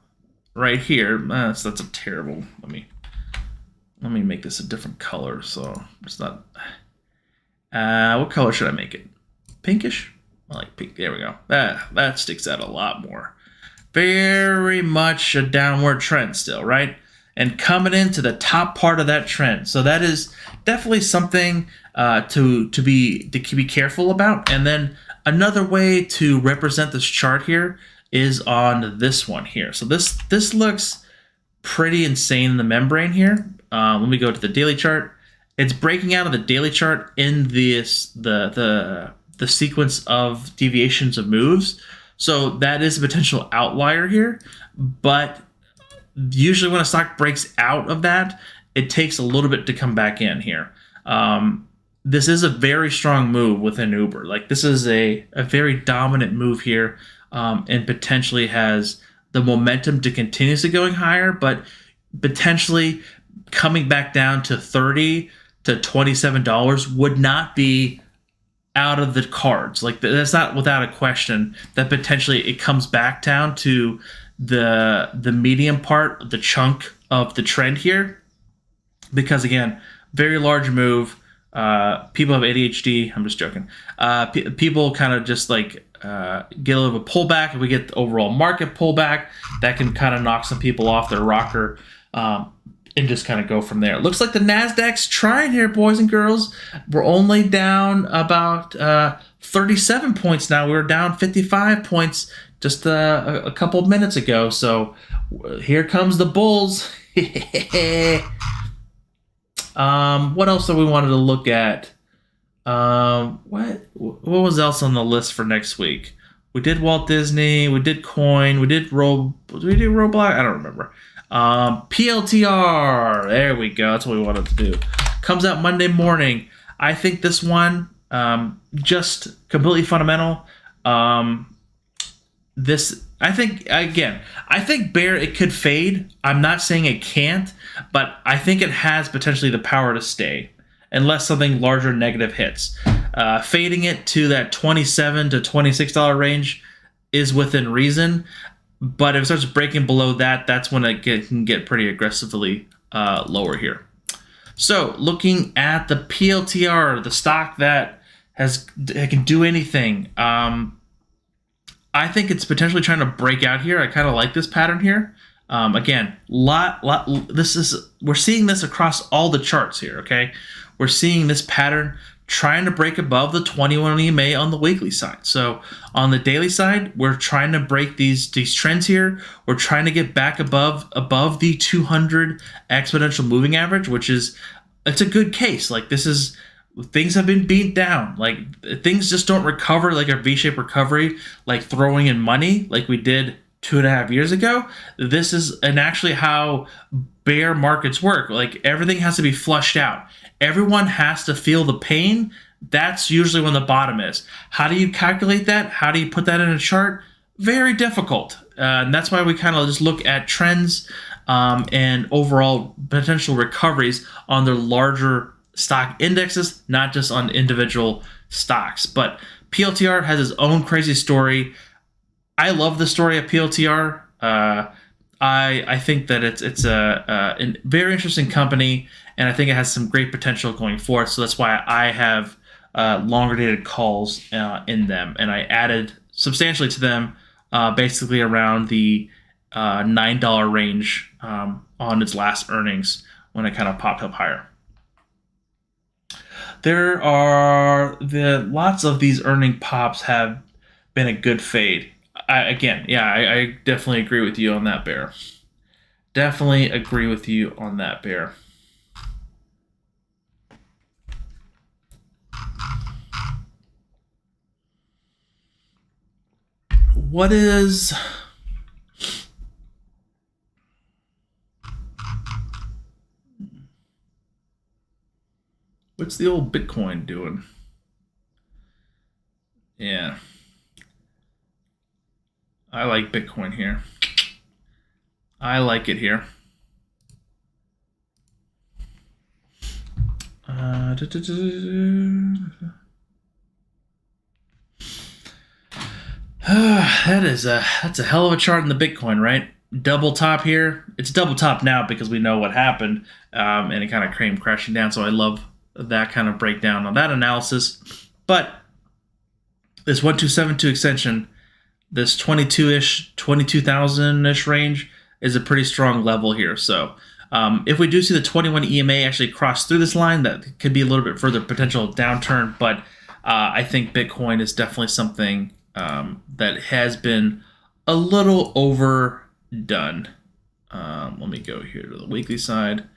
right here. That's a terrible. Let me make this a different color. So it's not. What color should I make it? Pinkish. I like pink. There we go. That sticks out a lot more. Very much a downward trend still, right? and coming into the top part of that trend. So that is definitely something to be careful about. And then another way to represent this chart here is on this one here. So this looks pretty insane in the membrane here. Let me go to the daily chart. It's breaking out of the daily chart in this the sequence of deviations of moves. So that is a potential outlier here, but usually when a stock breaks out of that, it takes a little bit to come back in here. This is a very strong move within Uber. Like, this is a very dominant move here, and potentially has the momentum to continue to going higher, but potentially coming back down to $30 to $27 would not be out of the cards. Like, that's not without a question that potentially it comes back down to the medium part, the chunk of the trend here, because again, very large move. People have ADHD. I'm just joking. People kind of just like get a little of a pullback. If we get the overall market pullback, that can kind of knock some people off their rocker, and just kind of go from there. It looks like the Nasdaq's trying here, boys and girls. We're only down about 37 points now. We were down 55 points just a couple of minutes ago. So here comes the bulls. What else do we wanted to look at? What was else on the list for next week? We did Walt Disney, we did Coin, we did Roblox? I don't remember. PLTR, there we go. That's what we wanted to do. Comes out Monday morning. I think this one, just completely fundamental. I think bear, it could fade. I'm not saying it can't, but I think it has potentially the power to stay unless something larger negative hits. Fading it to that $27 to $26 range is within reason, but if it starts breaking below that, that's when it can get pretty aggressively lower here. So looking at the PLTR, the stock that can do anything, I think it's potentially trying to break out here. I kind of like this pattern here. Again, we're seeing this across all the charts here. Okay, we're seeing this pattern trying to break above the 21 EMA on the weekly side. So on the daily side, we're trying to break these trends here. We're trying to get back above the 200 exponential moving average, which is, it's a good case. Like, this is, things have been beat down. Like, things just don't recover like a V-shaped recovery, like throwing in money like we did 2.5 years ago. This is actually how bear markets work. Like, everything has to be flushed out. Everyone has to feel the pain. That's usually when the bottom is. How do you calculate that? How do you put that in a chart? Very difficult. And that's why we kind of just look at trends and overall potential recoveries on their larger stock indexes, not just on individual stocks. But PLTR has its own crazy story. I love the story of PLTR. I think that it's a very interesting company, and I think it has some great potential going forward. So that's why I have longer dated calls in them, and I added substantially to them, basically around the $9 range on its last earnings when it kind of popped up higher. There are lots of these earning pops have been a good fade. I definitely agree with you on that, Bear. Definitely agree with you on that, Bear. What's the old Bitcoin doing? Yeah. I like Bitcoin here. I like it here. That's a hell of a chart in the Bitcoin, right? Double top here. It's double top now because we know what happened, and it kind of came crashing down. So I love that kind of breakdown on that analysis. But this 1272 extension, this 22,000-ish range is a pretty strong level here. So If we do see the 21 EMA actually cross through this line, that could be a little bit further potential downturn. But I think Bitcoin is definitely something that has been a little overdone. Let me go here to the weekly side.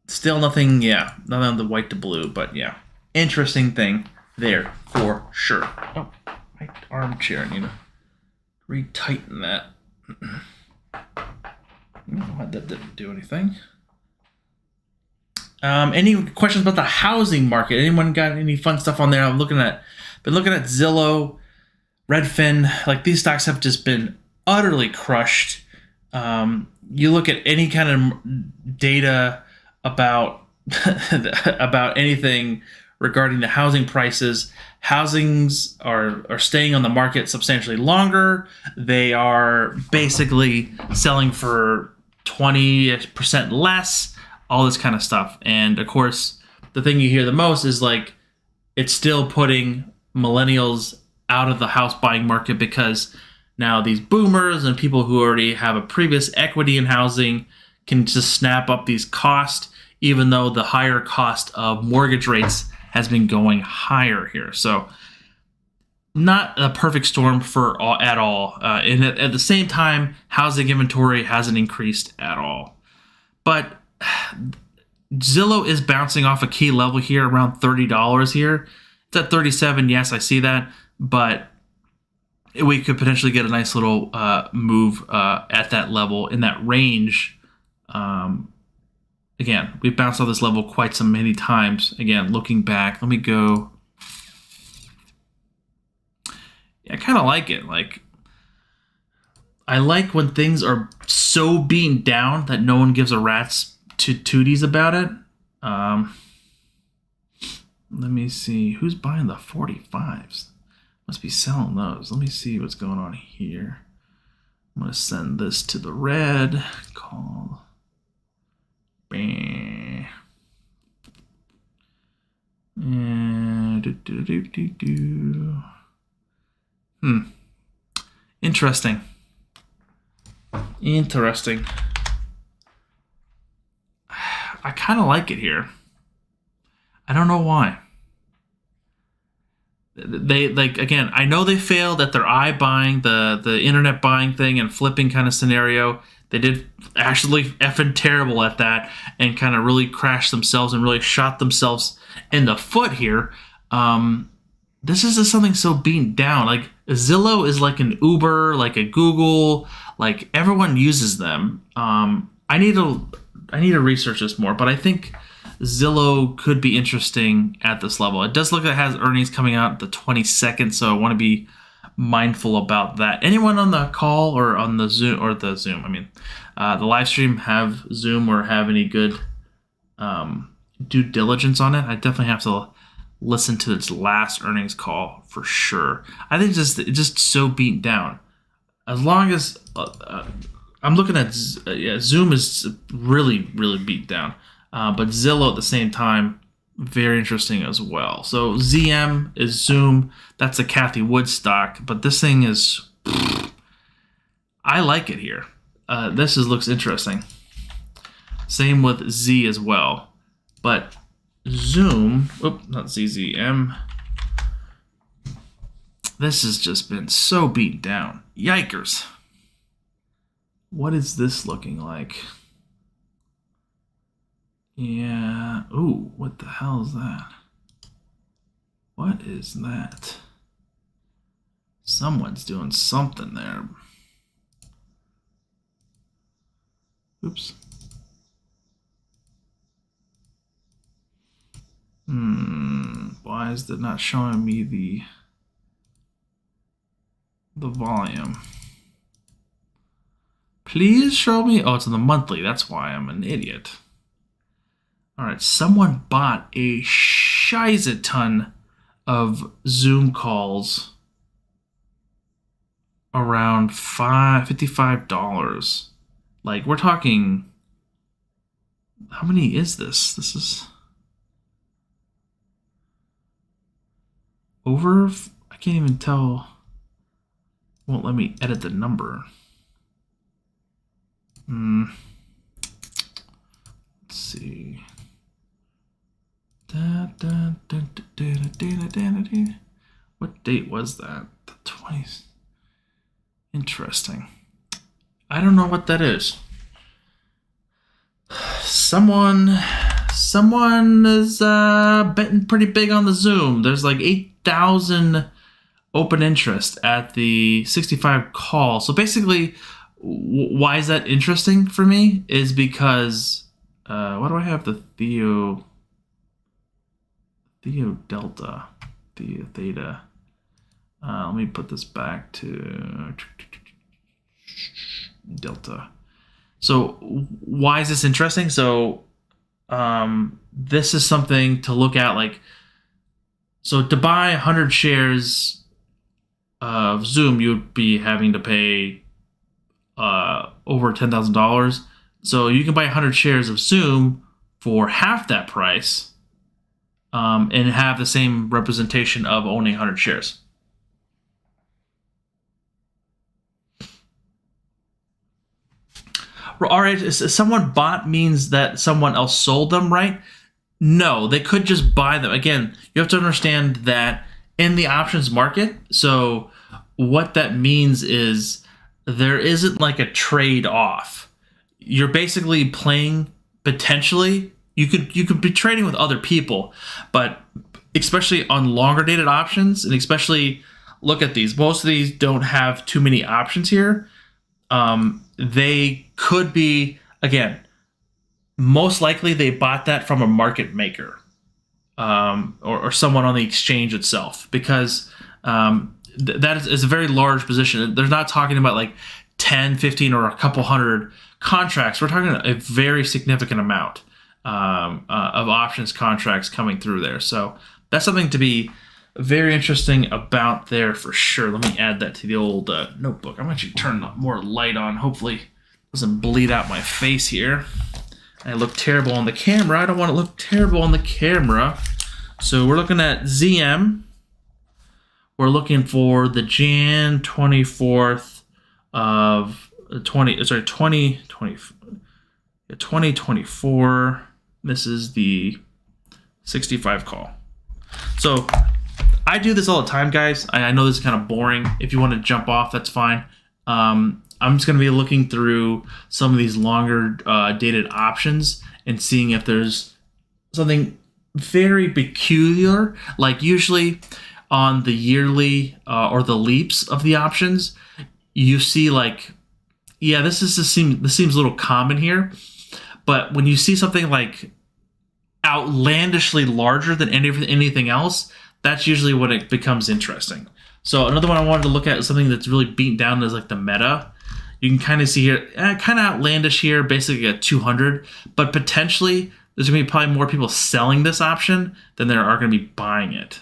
Still nothing, nothing on the white to blue, but yeah, interesting thing there for sure. Oh, my armchair, I need to retighten that. That didn't do anything. Any questions about the housing market? Anyone got any fun stuff on there? Been looking at Zillow, Redfin. Like, these stocks have just been utterly crushed. You look at any kind of data about about anything regarding the housing prices. Housings are staying on the market substantially longer. They are basically selling for 20% less, all this kind of stuff. And of course, the thing you hear the most is like, it's still putting millennials out of the house buying market, because now these boomers and people who already have a previous equity in housing can just snap up these costs, even though the higher cost of mortgage rates has been going higher here. So not a perfect storm at all. And at the same time, housing inventory hasn't increased at all. But Zillow is bouncing off a key level here around $30 here. It's at 37. Yes, I see that. But we could potentially get a nice little move at that level, in that range. Again, we've bounced off this level quite so many times. Again, looking back, let me go. I kind of like it. Like, I like when things are so beaten down that no one gives a rat's tooties about it. Let me see. Who's buying the 45s? Must be selling those. Let me see what's going on here. I'm going to send this to the red. Call. Interesting. I kind of like it here. I don't know why. They, like, again, I know they failed at their iBuying, the internet buying thing and flipping kind of scenario. They did actually effing terrible at that, and kind of really crashed themselves and really shot themselves in the foot here. This is just something so beaten down. Like, Zillow is like an Uber, like a Google, like everyone uses them. I need to research this more, but I think Zillow could be interesting at this level. It does look like it has earnings coming out the 22nd, so I want to be mindful about that. Anyone on the call or on the Zoom, the live stream, have Zoom or have any good due diligence on it? I definitely have to listen to its last earnings call for sure. I think it's just so beat down. As long as I'm looking at Zoom is really, really beat down. But Zillow at the same time, very interesting as well. So ZM is Zoom. That's a Cathie Wood stock. But this thing is, I like it here. Looks interesting. Same with Z as well. But Zoom, not ZZM. This has just been so beat down. Yikers. What is this looking like? Yeah. Ooh, what the hell is that? What is that? Someone's doing something there. Oops. Why is it not showing me the volume? Please show me. Oh, it's in the monthly. That's why I'm an idiot. All right, someone bought a shiza ton of Zoom calls around $55. Like, we're talking, how many is this? This is over, I can't even tell. Won't let me edit the number. Let's see. What date was that? The 20th. Interesting. I don't know what that is. Someone is betting pretty big on the Zoom. There's like 8,000 open interest at the 65 call. So basically, why is that interesting for me is because what do I have? The Theo Delta, Theta. Let me put this back to Delta. So why is this interesting? So this is something to look at. Like, so to buy 100 shares of Zoom, you'd be having to pay over $10,000. So you can buy 100 shares of Zoom for half that price and have the same representation of owning 100 shares. All right, someone bought means that someone else sold them, right? No, they could just buy them. Again, you have to understand that in the options market, so what that means is there isn't like a trade-off. You're basically playing potentially. You could be trading with other people, but especially on longer dated options, and especially look at these. Most of these don't have too many options here. They could be, again, most likely they bought that from a market maker or someone on the exchange itself, because that is a very large position. They're not talking about like 10, 15, or a couple hundred contracts. We're talking a very significant amount of options contracts coming through there. So that's something to be very interesting about there for sure. Let me add that to the old notebook. I'm actually turning more light on. Hopefully it doesn't bleed out my face here. I look terrible on the camera. I don't want to look terrible on the camera. So we're looking at ZM. We're looking for the Jan 24th of 2024. This is the 65 call. So I do this all the time, guys. I know this is kind of boring. If you want to jump off, that's fine. I'm just going to be looking through some of these longer dated options and seeing if there's something very peculiar. Like usually on the yearly or the leaps of the options, you see like, yeah, this seems a little common here. But when you see something like outlandishly larger than anything else, that's usually when it becomes interesting. So another one I wanted to look at is something that's really beaten down as like the meta. You can kind of see here, kind of outlandish here, basically at 200, but potentially there's going to be probably more people selling this option than there are going to be buying it,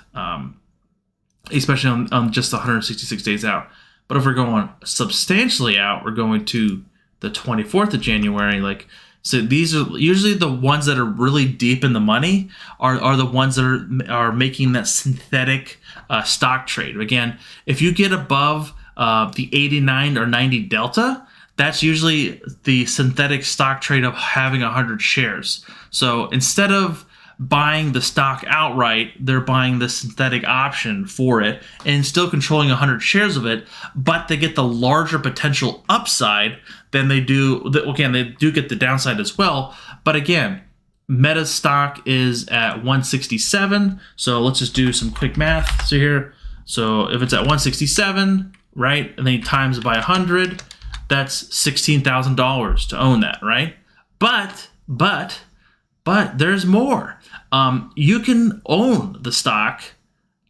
especially on just 166 days out. But if we're going substantially out, we're going to the 24th of January, like, so these are usually the ones that are really deep in the money are the ones that are making that synthetic stock trade. Again, if you get above the 89 or 90 delta, that's usually the synthetic stock trade of having 100 shares. So instead of buying the stock outright, they're buying the synthetic option for it and still controlling 100 shares of it, but they get the larger potential upside than they do. Again, they do get the downside as well, but again, Meta stock is at 167, so let's just do some quick math. So here, so if it's at 167, right, and then you times it by 100, that's $16,000 to own that, right? But there's more. You can own the stock,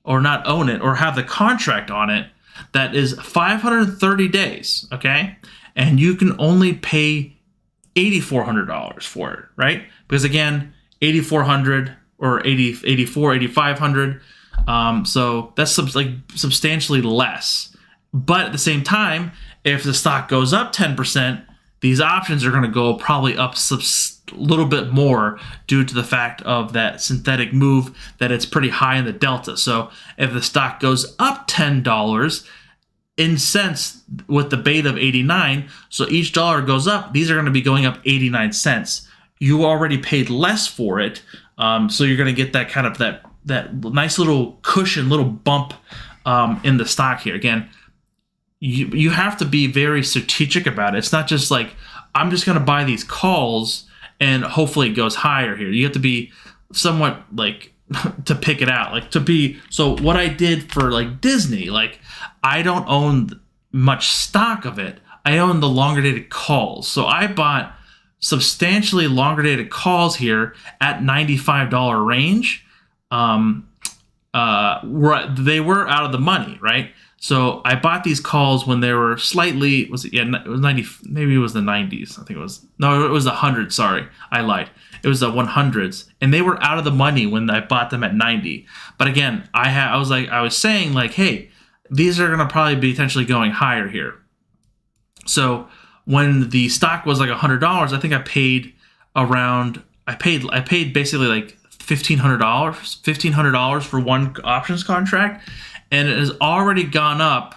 or not own it, or have the contract on it that is 530 days, okay? And you can only pay $8,400 for it, right? Because again, 8,400 or 84, 8,500. So that's substantially less. But at the same time, if the stock goes up 10%, these options are going to go probably up a little bit more due to the fact of that synthetic move, that it's pretty high in the delta. So if the stock goes up $10 in cents with the beta of 89, so each dollar goes up, these are going to be going up 89 cents. you already paid less for it. So you're going to get that kind of that nice little cushion, little bump in the stock here. Again, you have to be very strategic about it. It's not just like, I'm just going to buy these calls and hopefully it goes higher here. You have to be somewhat like to pick it out, like to be. So what I did for like Disney, like I don't own much stock of it. I own the longer dated calls. So I bought substantially longer dated calls here at $95 range. They were out of the money, right? So I bought these calls when they were slightly, it was 90, maybe it was the 90s. I think it was the 100s. Sorry, I lied. It was the 100s, and they were out of the money when I bought them at 90. But again, I was saying like, hey, these are gonna probably be potentially going higher here. So when the stock was like $100, I think I paid basically like $1,500 for one options contract, and it has already gone up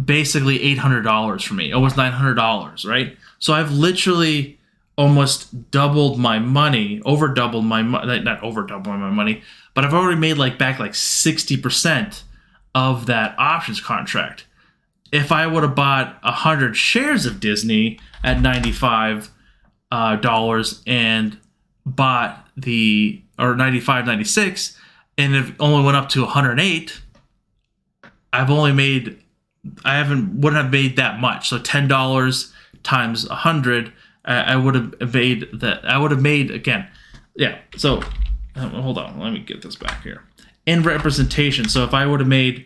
basically $800 for me. Almost $900, right? So I've literally almost doubled my money, not over doubled my money, but I've already made back 60% of that options contract. If I would have bought 100 shares of Disney at $95 and bought or 95, 96, and it only went up to 108, wouldn't have made that much. So $10 times 100, I would have made that. I would have made, again, yeah. So hold on, let me get this back here. In representation, so if I would have made,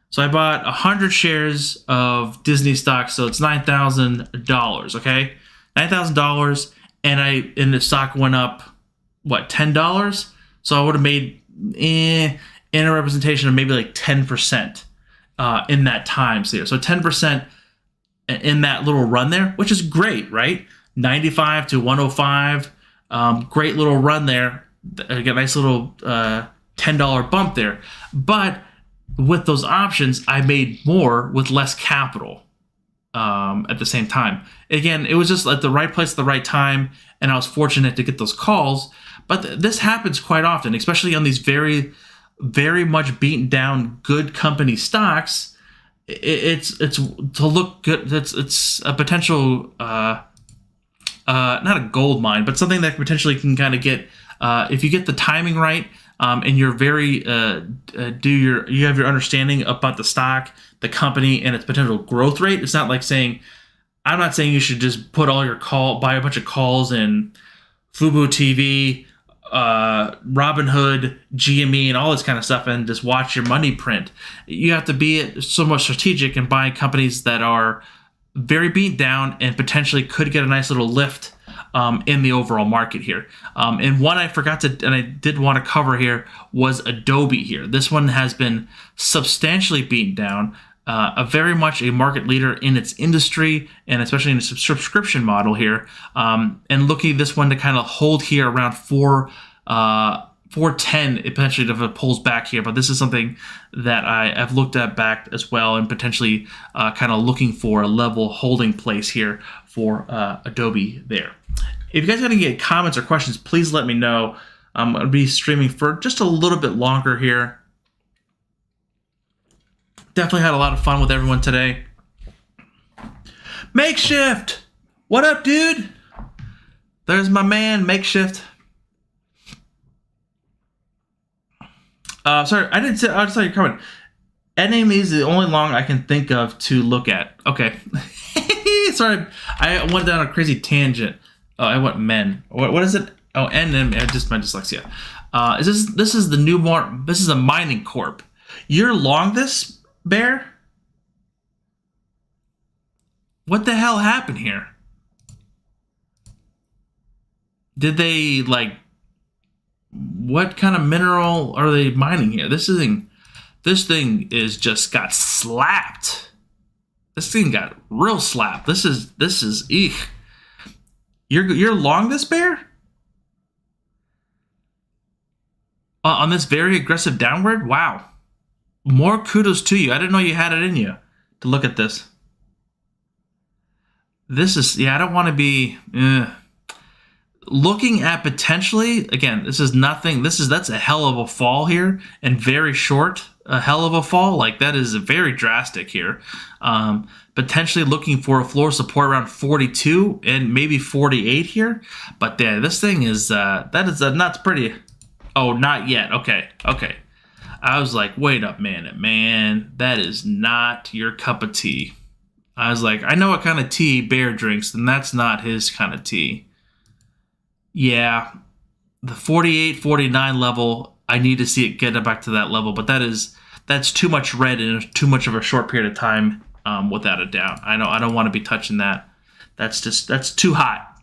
so I bought 100 shares of Disney stock, so it's $9,000. Okay, $9,000, and the stock went up what, $10? So I would have made in a representation of maybe 10% in that time here. So 10% in that little run there, which is great, right? 95 to 105, great little run there. I get a nice little $10 bump there. But with those options, I made more with less capital at the same time. Again, it was just at the right place at the right time, and I was fortunate to get those calls. But this happens quite often, especially on these very, very much beaten down good company stocks. It's to look good. It's a potential, not a gold mine, but something that potentially can kind of get, if you get the timing right, and you're very you have your understanding about the stock, the company, and its potential growth rate. It's not like saying, I'm not saying you should just put all your buy a bunch of calls in Fubo TV, Robinhood, GME, and all this kind of stuff, and just watch your money print. You have to be somewhat strategic and buy companies that are very beat down and potentially could get a nice little lift in the overall market here. And one I forgot to, and I did want to cover here, was Adobe here. This one has been substantially beaten down. Very much a market leader in its industry, and especially in its subscription model here. And looking at this one to kind of hold here around 410, potentially if it pulls back here. But this is something that I have looked at back as well, and potentially kind of looking for a level holding place here for Adobe there. If you guys got any comments or questions, please let me know. I'm going to be streaming for just a little bit longer here. Definitely had a lot of fun with everyone today. Makeshift! What up, dude? There's my man, Makeshift. Sorry, I just saw your comment. NAME is the only long I can think of to look at. Okay. Sorry, I went down a crazy tangent. Oh, I went men. What is it? Oh, NM, just my dyslexia. This is a mining corp. You're long this, Bear? What the hell happened here? Did they what kind of mineral are they mining here? This thing is just got slapped. This thing got real slapped. This is eek. You're long this, Bear? On this very aggressive downward? Wow. More kudos to you. I didn't know you had it in you to look at this. This is, yeah, I don't want to be, looking at potentially, again, this is nothing. That's a hell of a fall here, and very short. A hell of a fall. Like, that is very drastic here. Potentially looking for a floor support around 42 and maybe 48 here. But yeah, this thing is that is not pretty. Oh, not yet. Okay. I was like, wait up, man. That is not your cup of tea. I was like, I know what kind of tea Bear drinks, and that's not his kind of tea. Yeah, the 48, 49 level, I need to see it get back to that level, but that's too much red in too much of a short period of time, without a doubt. I don't want to be touching that. That's too hot.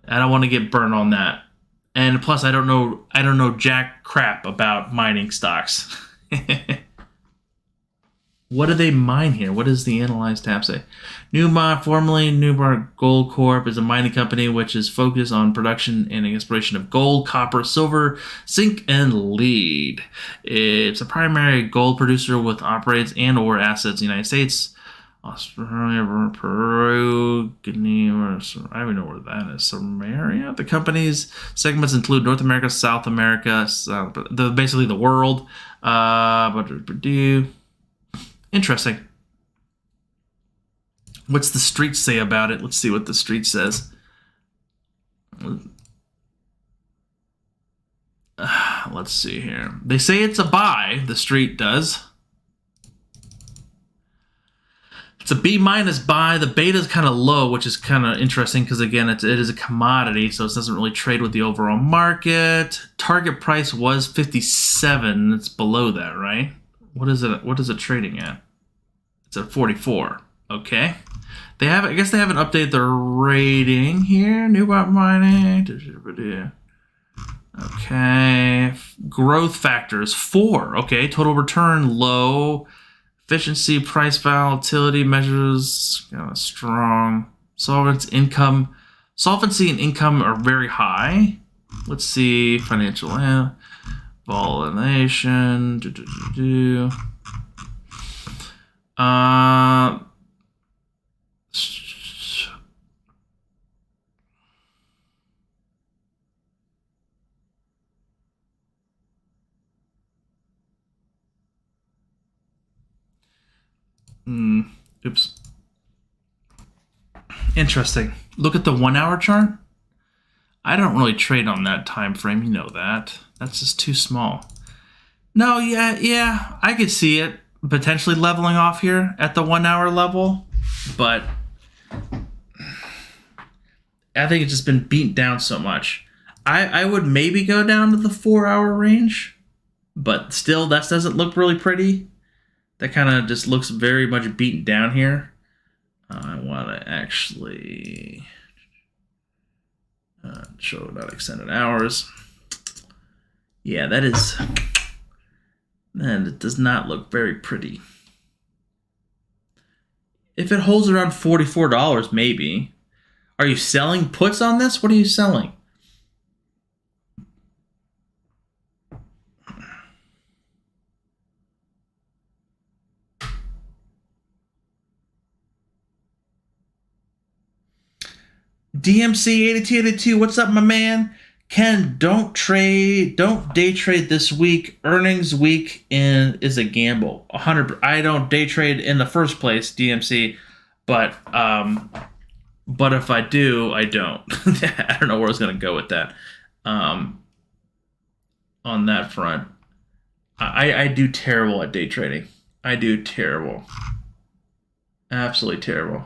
I don't want to get burned on that. And plus, I don't know jack crap about mining stocks. What do they mine here? What does the Analyze tab say? Newmont, formerly Newmont Gold Corp, is a mining company which is focused on production and exploration of gold, copper, silver, zinc, and lead. It's a primary gold producer with operates and/or assets in the United States, Australia, Peru, Guinea, I don't even know where that is. Samaria. The company's segments include North America, South America, basically the world. Interesting. What's the street say about it? Let's see what the street says. Let's see here. They say it's a buy. The street does. It's a B- buy. The beta is kind of low, which is kind of interesting because, again, it is a commodity, so it doesn't really trade with the overall market. Target price was 57. It's below that, right? What is it trading at? It's at 44. Okay. I guess they haven't updated their rating here. New bot mining. Okay. Growth factors 4. Okay. Total return low. Efficiency, price volatility measures kind of strong. Solvency and income are very high. Let's see. Financial Volation. Oops. Interesting. Look at the 1 hour chart. I don't really trade on that time frame. You know that. That's just too small. No, yeah, I could see it potentially leveling off here at the 1 hour level, but I think it's just been beat down so much. I would maybe go down to the 4 hour range, but still, that doesn't look really pretty. That kind of just looks very much beaten down here. I want to actually show not extended hours. Yeah, that it does not look very pretty. If it holds around $44, maybe. Are you selling puts on this? What are you selling? DMC 8282, what's up, my man? Ken, don't day trade this week. Earnings week is a gamble. 100. I don't day trade in the first place, DMC, but if I do, I don't. I don't know where I was gonna go with that. On that front, I do terrible at day trading. I do terrible. Absolutely terrible.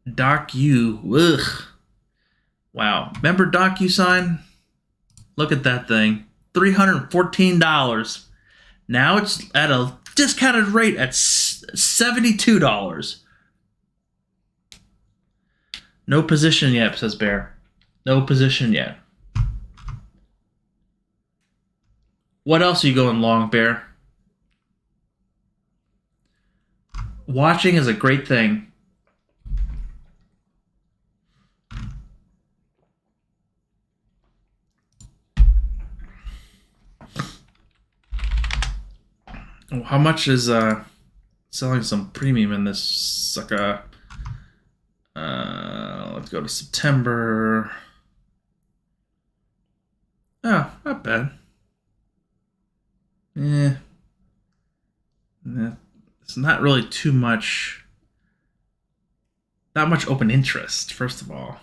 Ugh. Wow. Remember DocuSign? Look at that thing. $314. Now it's at a discounted rate at $72. No position yet, says Bear. No position yet. What else are you going long, Bear? Watching is a great thing. How much is selling some premium in this sucker? Let's go to September. Oh, not bad. It's not really too much. Not much open interest, first of all.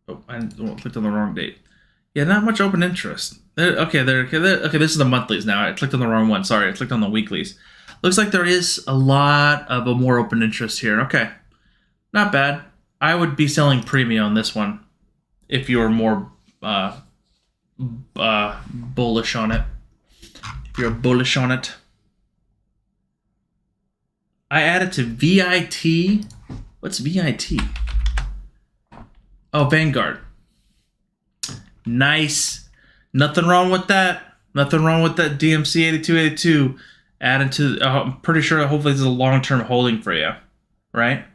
Oh, I clicked on the wrong date. Yeah, not much open interest. Okay, this is the monthlies now. I clicked on the wrong one. Sorry, I clicked on the weeklies. Looks like there is a lot of a more open interest here. Okay, not bad. I would be selling premium on this one if you were more bullish on it. If you're bullish on it. I added to VIT. What's VIT? Oh, Vanguard. Nice. Nothing wrong with that. Nothing wrong with that DMC 8282. Added to, I'm pretty sure hopefully this is a long-term holding for you. Right?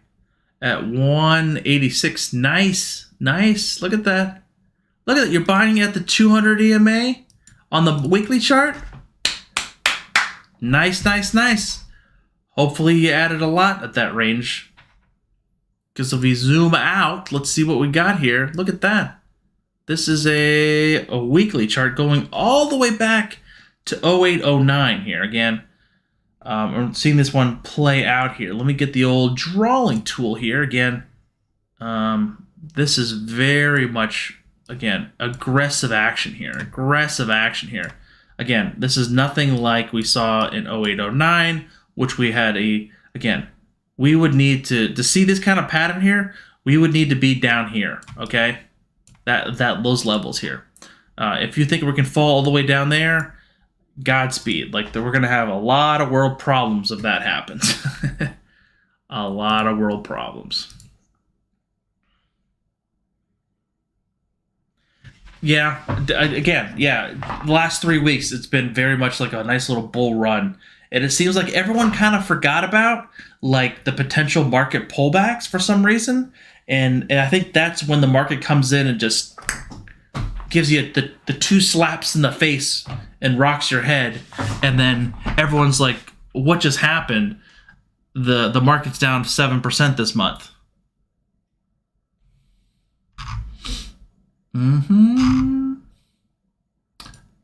At 186. Nice. Nice. Look at that. Look at that. You're buying at the 200 EMA on the weekly chart. Nice, nice, nice. Hopefully you added a lot at that range. Because if we zoom out, let's see what we got here. Look at that. This is a weekly chart going all the way back to 0809 here. Again, I'm seeing this one play out here. Let me get the old drawing tool here. Again, this is very much, again, aggressive action here. Aggressive action here. Again, this is nothing like we saw in 0809, which we had again, we would need to see this kind of pattern here, we would need to be down here, okay? Those levels here. If you think we can fall all the way down there, Godspeed. Like, we're going to have a lot of world problems if that happens. A lot of world problems. Yeah, again, yeah, the last 3 weeks, it's been very much like a nice little bull run. And it seems like everyone kind of forgot about, like, the potential market pullbacks for some reason. And I think that's when the market comes in and just gives you the two slaps in the face and rocks your head. And then everyone's like, what just happened? The market's down 7% this month.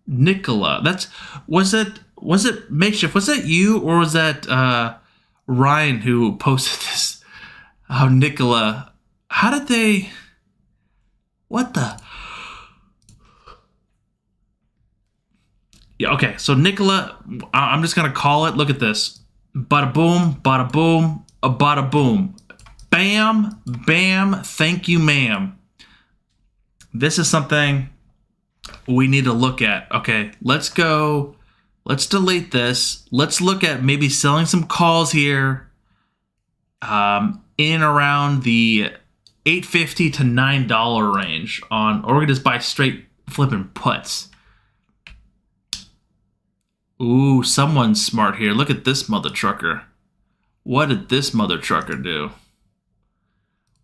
Nicola. Was it Makeshift? Was that you, or was that Ryan who posted this? Oh, Nicola. How did they... What the... Yeah, okay. So Nicola, I'm just going to call it. Look at this. Bada boom, bada boom, a bada boom. Bam, bam, thank you, ma'am. This is something we need to look at. Okay, let's go. Let's delete this. Let's look at maybe selling some calls here in around the $8.50 to $9 range on, or we're gonna just buy straight flipping puts. Ooh, someone's smart here. Look at this mother trucker. What did this mother trucker do?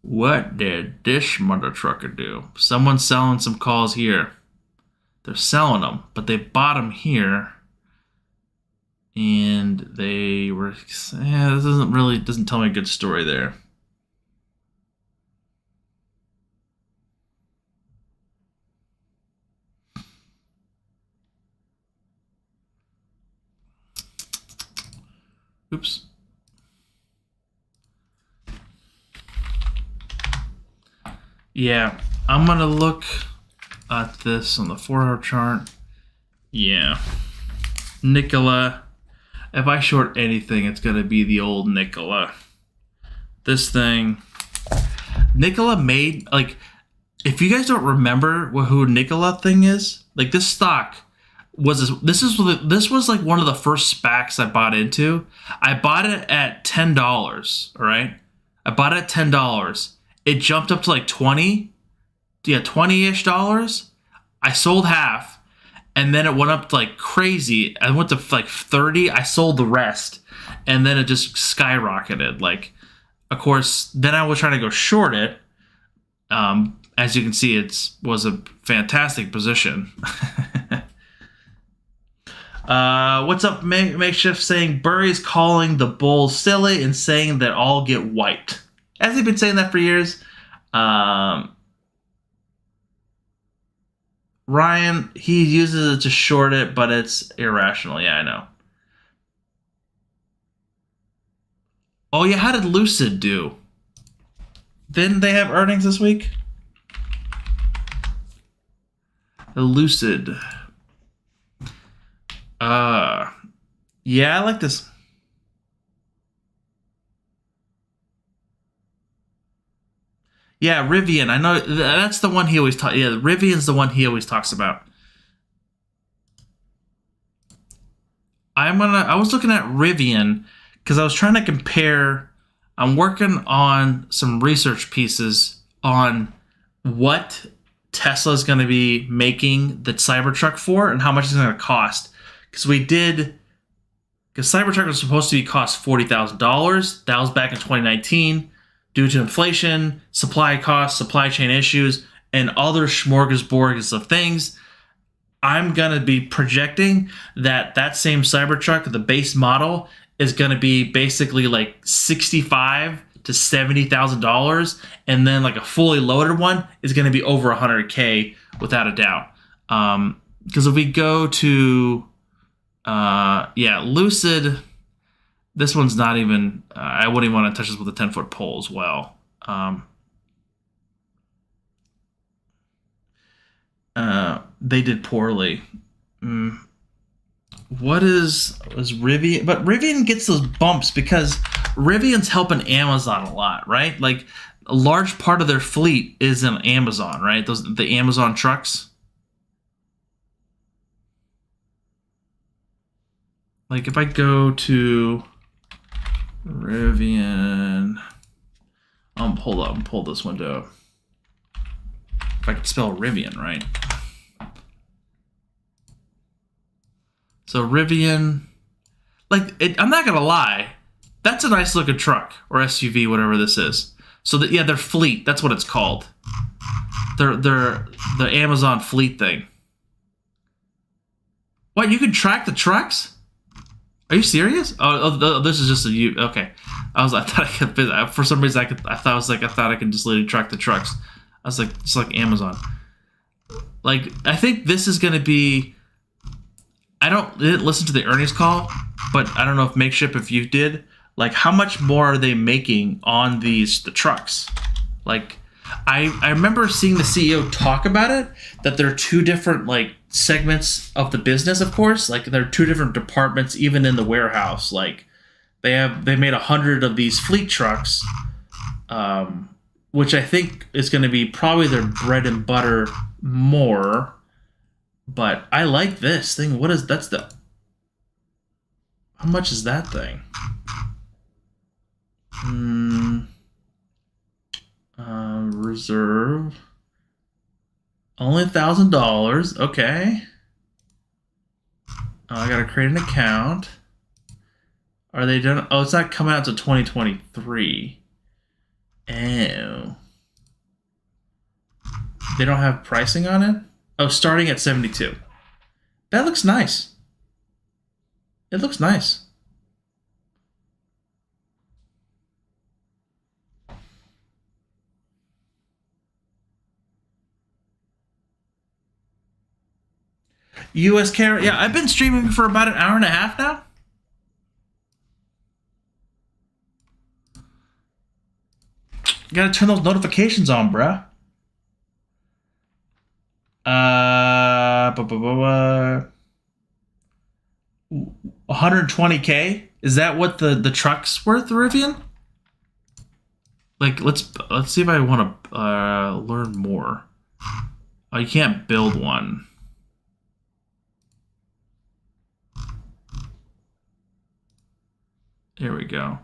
What did this mother trucker do? Someone's selling some calls here. They're selling them, but they bought them here. And they were, this doesn't tell me a good story there. Oops. Yeah, I'm going to look at this on the 4-hour chart. Yeah. Nicola. If I short anything, it's going to be the old Nicola. This thing. Nicola made, like, if you guys don't remember who Nicola thing is, like, this stock was, this was like one of the first SPACs I bought into. I bought it at $10, all right? I bought it at $10. It jumped up to like 20. Yeah, $20-ish dollars. I sold half. And then it went up like crazy. I went to like 30. I sold the rest. And then it just skyrocketed. Like, of course, then I was trying to go short it. As you can see, it was a fantastic position. What's up, Makeshift? Saying Burry's calling the bulls silly and saying that all get wiped. Has he been saying that for years? Ryan, he uses it to short it, but it's irrational. Yeah, I know. Oh yeah, how did Lucid do? Didn't they have earnings this week? Lucid. Yeah, I like this. Yeah, Rivian. I know that's the one he always talks. Yeah, Rivian's the one he always talks about. I was looking at Rivian because I was trying to compare. I'm working on some research pieces on what Tesla's going to be making the Cybertruck for and how much it's going to cost. Because Cybertruck was supposed to be cost $40,000. That was back in 2019 due to inflation, supply costs, supply chain issues, and other smorgasbords of things. I'm going to be projecting that same Cybertruck, the base model, is going to be basically like $65,000 to $70,000, and then like a fully loaded one is going to be over $100K without a doubt. Because if we go to Lucid, this one's not even. I wouldn't even want to touch this with a 10-foot pole as well. They did poorly. What is Rivian? But Rivian gets those bumps because Rivian's helping Amazon a lot, right? Like a large part of their fleet is in Amazon, right? The Amazon trucks. Like if I go to Rivian, hold up and pull this window. If I could spell Rivian right. So Rivian, I'm not gonna lie, that's a nice looking truck or SUV, whatever this is. So their fleet, that's what it's called. The Amazon fleet thing. What, you can track the trucks? Are you serious? Oh, this is just okay. I thought I could. For some reason, I thought I could just literally track the trucks. I was like, it's like Amazon. Like, I think this is gonna be. I didn't listen to the earnings call, but I don't know if you did. Like, how much more are they making on the trucks? Like, I remember seeing the CEO talk about it, that there are two different like segments of the business, of course. Like there are two different departments even in the warehouse. Like they made 100 of these fleet trucks, which I think is going to be probably their bread and butter more. But I like this thing. How much is that thing? Reserve. Only $1,000. Okay. I gotta create an account. Are they done? Oh, it's not coming out until 2023. Oh. They don't have pricing on it? Oh, starting at 72. That looks nice. It looks nice. US carrier. Yeah, I've been streaming for about an hour and a half now. You gotta turn those notifications on, bruh. 120K? Is that what the truck's worth, Rivian? Like, let's see if I want to learn more. Oh, you can't build one. Here we go.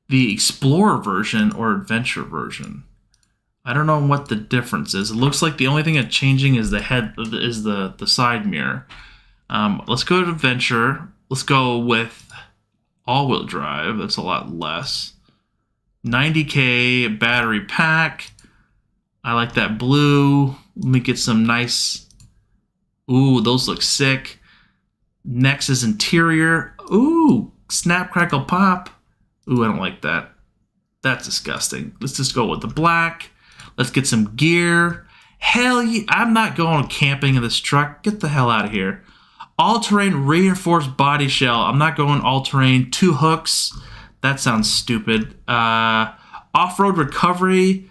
The Explorer version or Adventure version. I don't know what the difference is. It looks like the only thing that's changing is the side mirror. Let's go to Adventure. Let's go with all-wheel drive. That's a lot less. 90K battery pack. I like that blue. Let me get some nice. Ooh, those look sick. Next is interior. Ooh, snap, crackle, pop. Ooh, I don't like that. That's disgusting. Let's just go with the black. Let's get some gear. Hell yeah, I'm not going camping in this truck. Get the hell out of here. All-terrain reinforced body shell. I'm not going all-terrain. 2 hooks. That sounds stupid. Off-road recovery.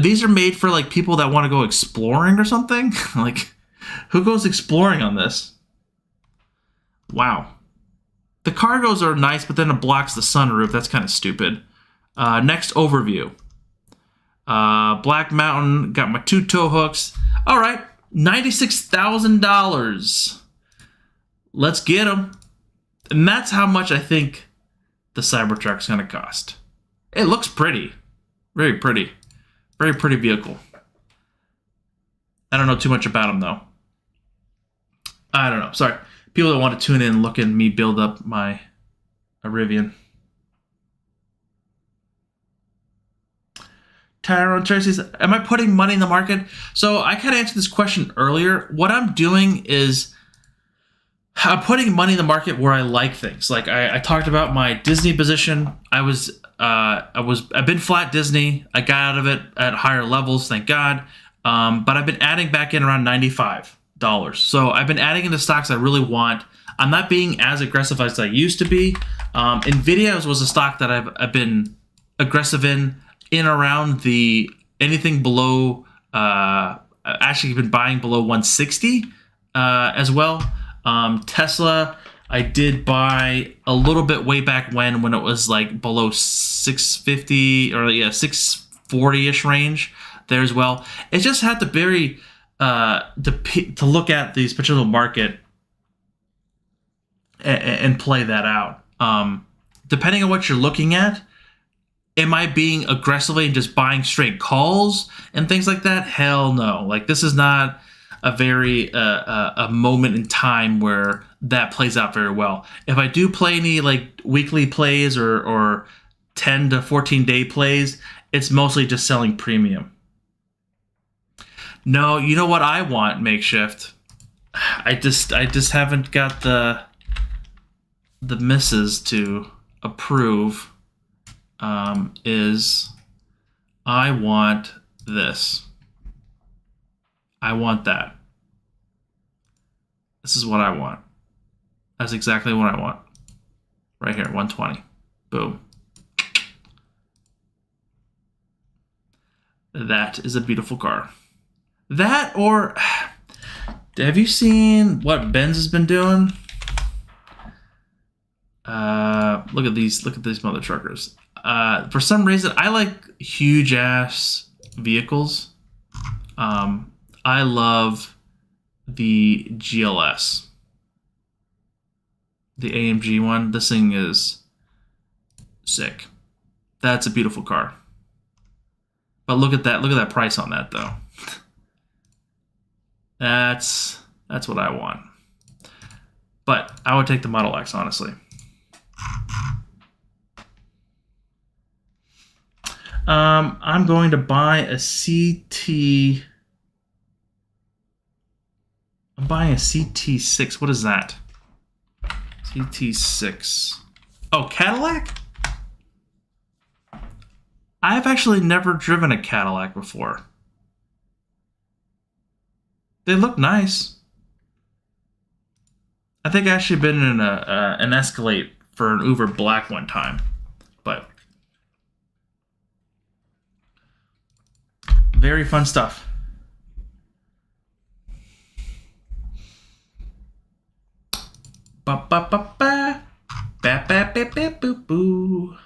These are made for like people that want to go exploring or something. Like, who goes exploring on this? Wow. The cargos are nice, but then it blocks the sunroof. That's kind of stupid. Next overview. Black Mountain. Got my 2 tow hooks. All right. $96,000. Let's get them. And that's how much I think the Cybertruck's going to cost. It looks pretty. Very pretty. Very pretty vehicle. I don't know too much about them, though. I don't know. Sorry. People that want to tune in and look at me build up my Rivian. Tyrone Tracy says, am I putting money in the market? So I kind of answered this question earlier. What I'm doing is I'm putting money in the market where I like things. Like I talked about my Disney position. I've been flat Disney. I got out of it at higher levels, thank God. But I've been adding back in around $95. So I've been adding into stocks I really want. I'm not being as aggressive as I used to be. Nvidia was a stock that I've been aggressive in around the anything below. Actually, been buying below 160 as well. Tesla, I did buy a little bit way back when it was like below 650 or 640-ish range there as well. It just had to very to look at these particular market and play that out. Depending on what you're looking at, am I being aggressively and just buying straight calls and things like that? Hell no. Like, this is not a very a moment in time where that plays out very well. If I do play any like weekly plays or 10 to 14 day plays, it's mostly just selling premium. No, you know what I want, Makeshift? I just haven't got the misses to approve. Is I want this. I want that. This is what I want. That's exactly what I want. Right here, 120. Boom. That is a beautiful car. That, or have you seen what Benz has been doing? Look at these mother truckers. For some reason, I like huge ass vehicles. I love the GLS, the AMG one. This thing is sick. That's a beautiful car. But look at that. Look at that price on that, though. That's what I want. But I would take the Model X, honestly. I'm going to buy a CT. I'm buying a CT6. What is that? CT6. Oh, Cadillac? I've actually never driven a Cadillac before. They look nice. I think I actually been in an Escalade for an Uber Black one time, but very fun stuff. Ba ba ba ba ba ba ba ba boo boo.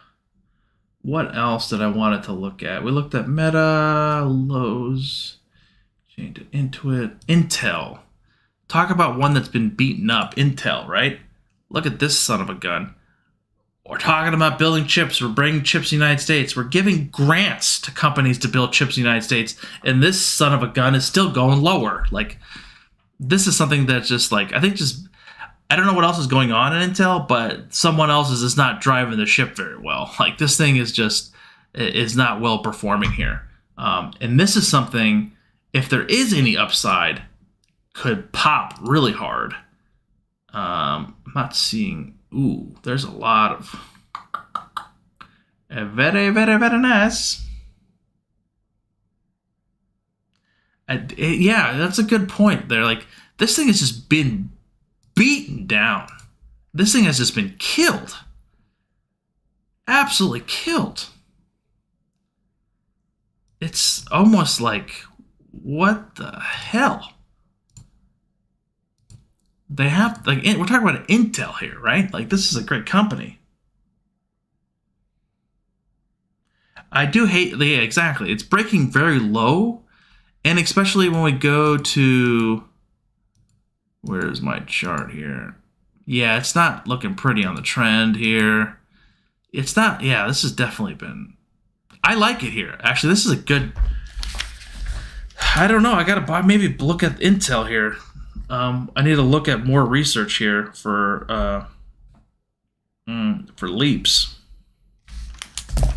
What else did I want to look at? We looked at Meta, Lowe's, changed it into it. Intel. Talk about one that's been beaten up. Intel, right? Look at this son of a gun. We're talking about building chips. We're bringing chips to the United States. We're giving grants to companies to build chips in the United States. And this son of a gun is still going lower. Like, this is something that's just like, I don't know what else is going on in Intel, but someone else is just not driving the ship very well. Like, this thing is not well performing here. And this is something, if there is any upside, could pop really hard. I'm not seeing. Ooh, there's a lot of Very, very, very nice. Yeah, that's a good point there. Like, this thing has just been beaten down. This thing has just been killed. Absolutely killed. It's almost like, what the hell? They have, like, we're talking about Intel here, right? Like, this is a great company. I do hate, yeah, exactly. It's breaking very low. And especially when we go to, where's my chart here? Yeah, it's not looking pretty on the trend here. It's not, yeah, this has definitely been, I like it here. Actually, this is a good, I don't know, I gotta buy, maybe look at Intel here. I need to look at more research here for leaps.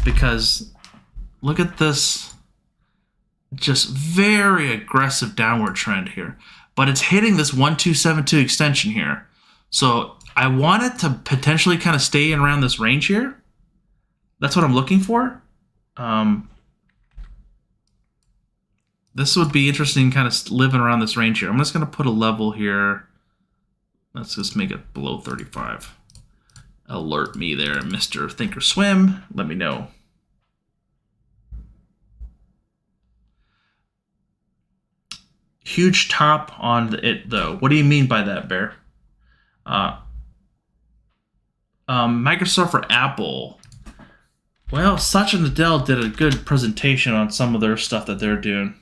Because look at this, just very aggressive downward trend here. But it's hitting this 1272 extension here. So I want it to potentially kind of stay in around this range here. That's what I'm looking for. This would be interesting, kind of living around this range here. I'm just going to put a level here. Let's just make it below 35. Alert me there, Mr. Thinkorswim. Let me know. Huge top on it, though. What do you mean by that, Bear? Microsoft or Apple? Well, Satya Nadella did a good presentation on some of their stuff that they're doing.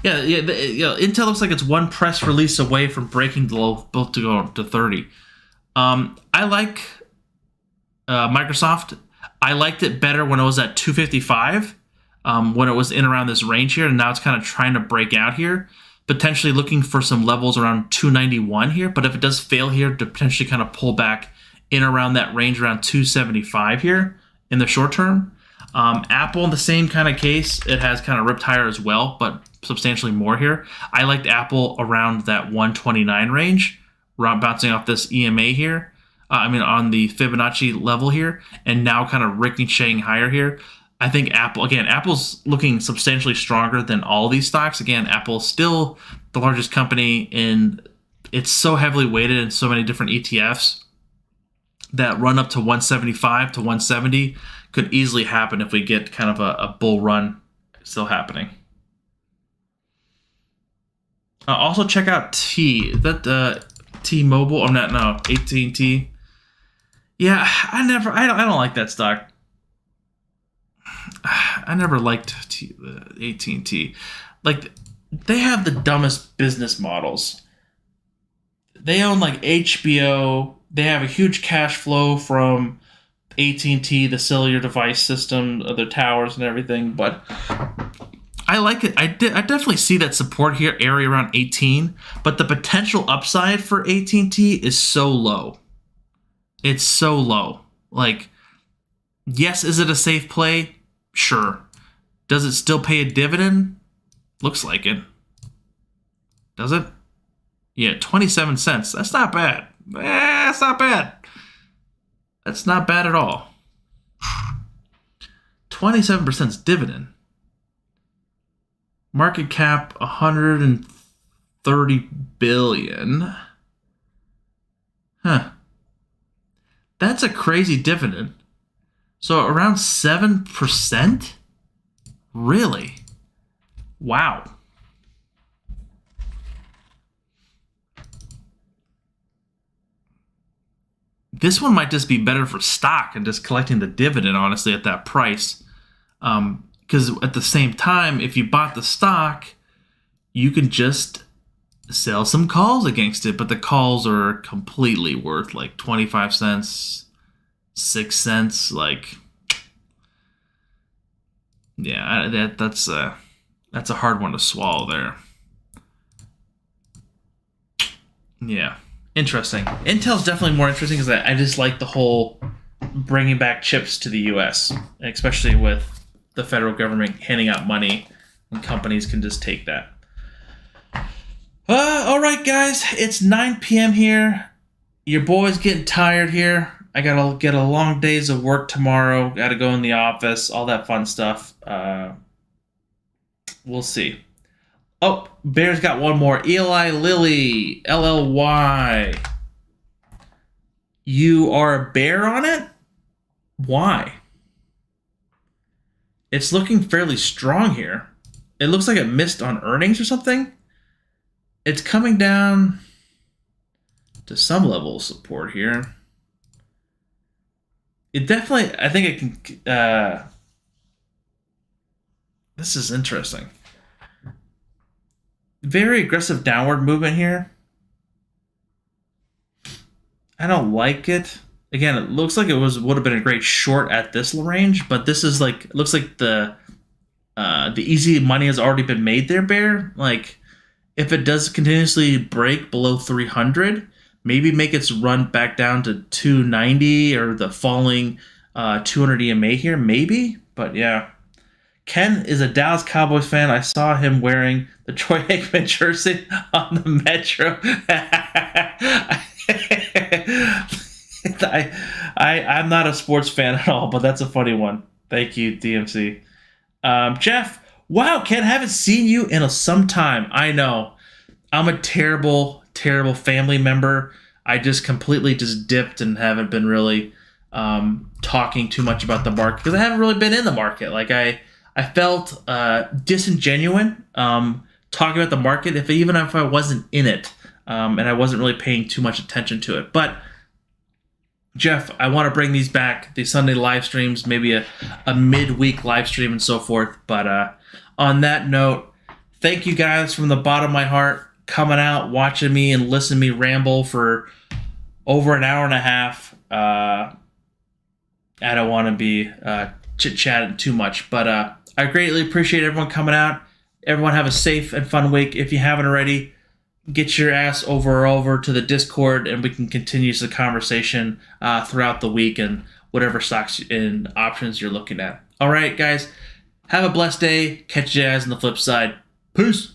Yeah, Intel looks like it's one press release away from breaking the low, both to go to 30. I like Microsoft. I liked it better when it was at 255. When it was in around this range here, and now it's kind of trying to break out here, potentially looking for some levels around 291 here. But if it does fail here, to potentially kind of pull back in around that range around 275 here in the short term. Apple in the same kind of case, it has kind of ripped higher as well, but substantially more here. I liked Apple around that 129 range, bouncing off this EMA here. On the Fibonacci level here, and now kind of ricocheting higher here. I think Apple, again, Apple's looking substantially stronger than all these stocks. Again, Apple's still the largest company, and it's so heavily weighted in so many different ETFs that run up to 175 to 170 could easily happen if we get kind of a bull run still happening. Also check out Is that T-Mobile? AT&T. Yeah, I don't like that stock. I never liked AT&T. Like, they have the dumbest business models. They own like HBO. They have a huge cash flow from AT&T, the cellular device system, the towers and everything. But I like it. I definitely see that support here, area around 18. But the potential upside for AT&T is so low. It's so low. Like, yes, is it a safe play? Sure. Does it still pay a dividend? Looks like it. Does it? Yeah, 27 cents. That's not bad. That's not bad. That's not bad at all. 27% dividend. Market cap 130 billion. Huh. That's a crazy dividend. So around 7%? Really? Wow. This one might just be better for stock and just collecting the dividend, honestly, at that price. Because at the same time, if you bought the stock, you can just sell some calls against it. But the calls are completely worth like 25 cents. 6 cents, like, yeah, that's a hard one to swallow there. Yeah, interesting. Intel's definitely more interesting because I just like the whole bringing back chips to the U.S., especially with the federal government handing out money, and companies can just take that. All right, guys, it's 9 p.m. here. your boy's getting tired here. I gotta get a long days of work tomorrow. Gotta go in the office, all that fun stuff. We'll see. Oh, Bear's got one more. Eli Lilly, LLY. You are a bear on it? Why? It's looking fairly strong here. It looks like it missed on earnings or something. It's coming down to some level of support here. It definitely, I think it can, this is interesting. Very aggressive downward movement here. I don't like it. Again, it looks like it would have been a great short at this range, but this is like, it looks like the easy money has already been made there, Bear. Like, if it does continuously break below 300, maybe make its run back down to 290 or the falling 200 EMA here, maybe. But yeah, Ken is a Dallas Cowboys fan. I saw him wearing the Troy Aikman jersey on the Metro. I'm not a sports fan at all, but that's a funny one. Thank you, DMC. Jeff, wow, Ken, haven't seen you in some time. I know. I'm a terrible, terrible family member. I just completely dipped and haven't been really talking too much about the market because I haven't really been in the market. Like I felt disingenuous talking about the market even if I wasn't in it and I wasn't really paying too much attention to it. But Jeff, I want to bring these back, these Sunday live streams, maybe a midweek live stream and so forth. But on that note, thank you guys from the bottom of my heart coming out, watching me and listening to me ramble for over an hour and a half. I don't want to be chit-chatting too much, but I greatly appreciate everyone coming out. Everyone have a safe and fun week. If you haven't already, get your ass over to the Discord and we can continue the conversation throughout the week and whatever stocks and options you're looking at. All right, guys, have a blessed day. Catch you guys on the flip side. Peace.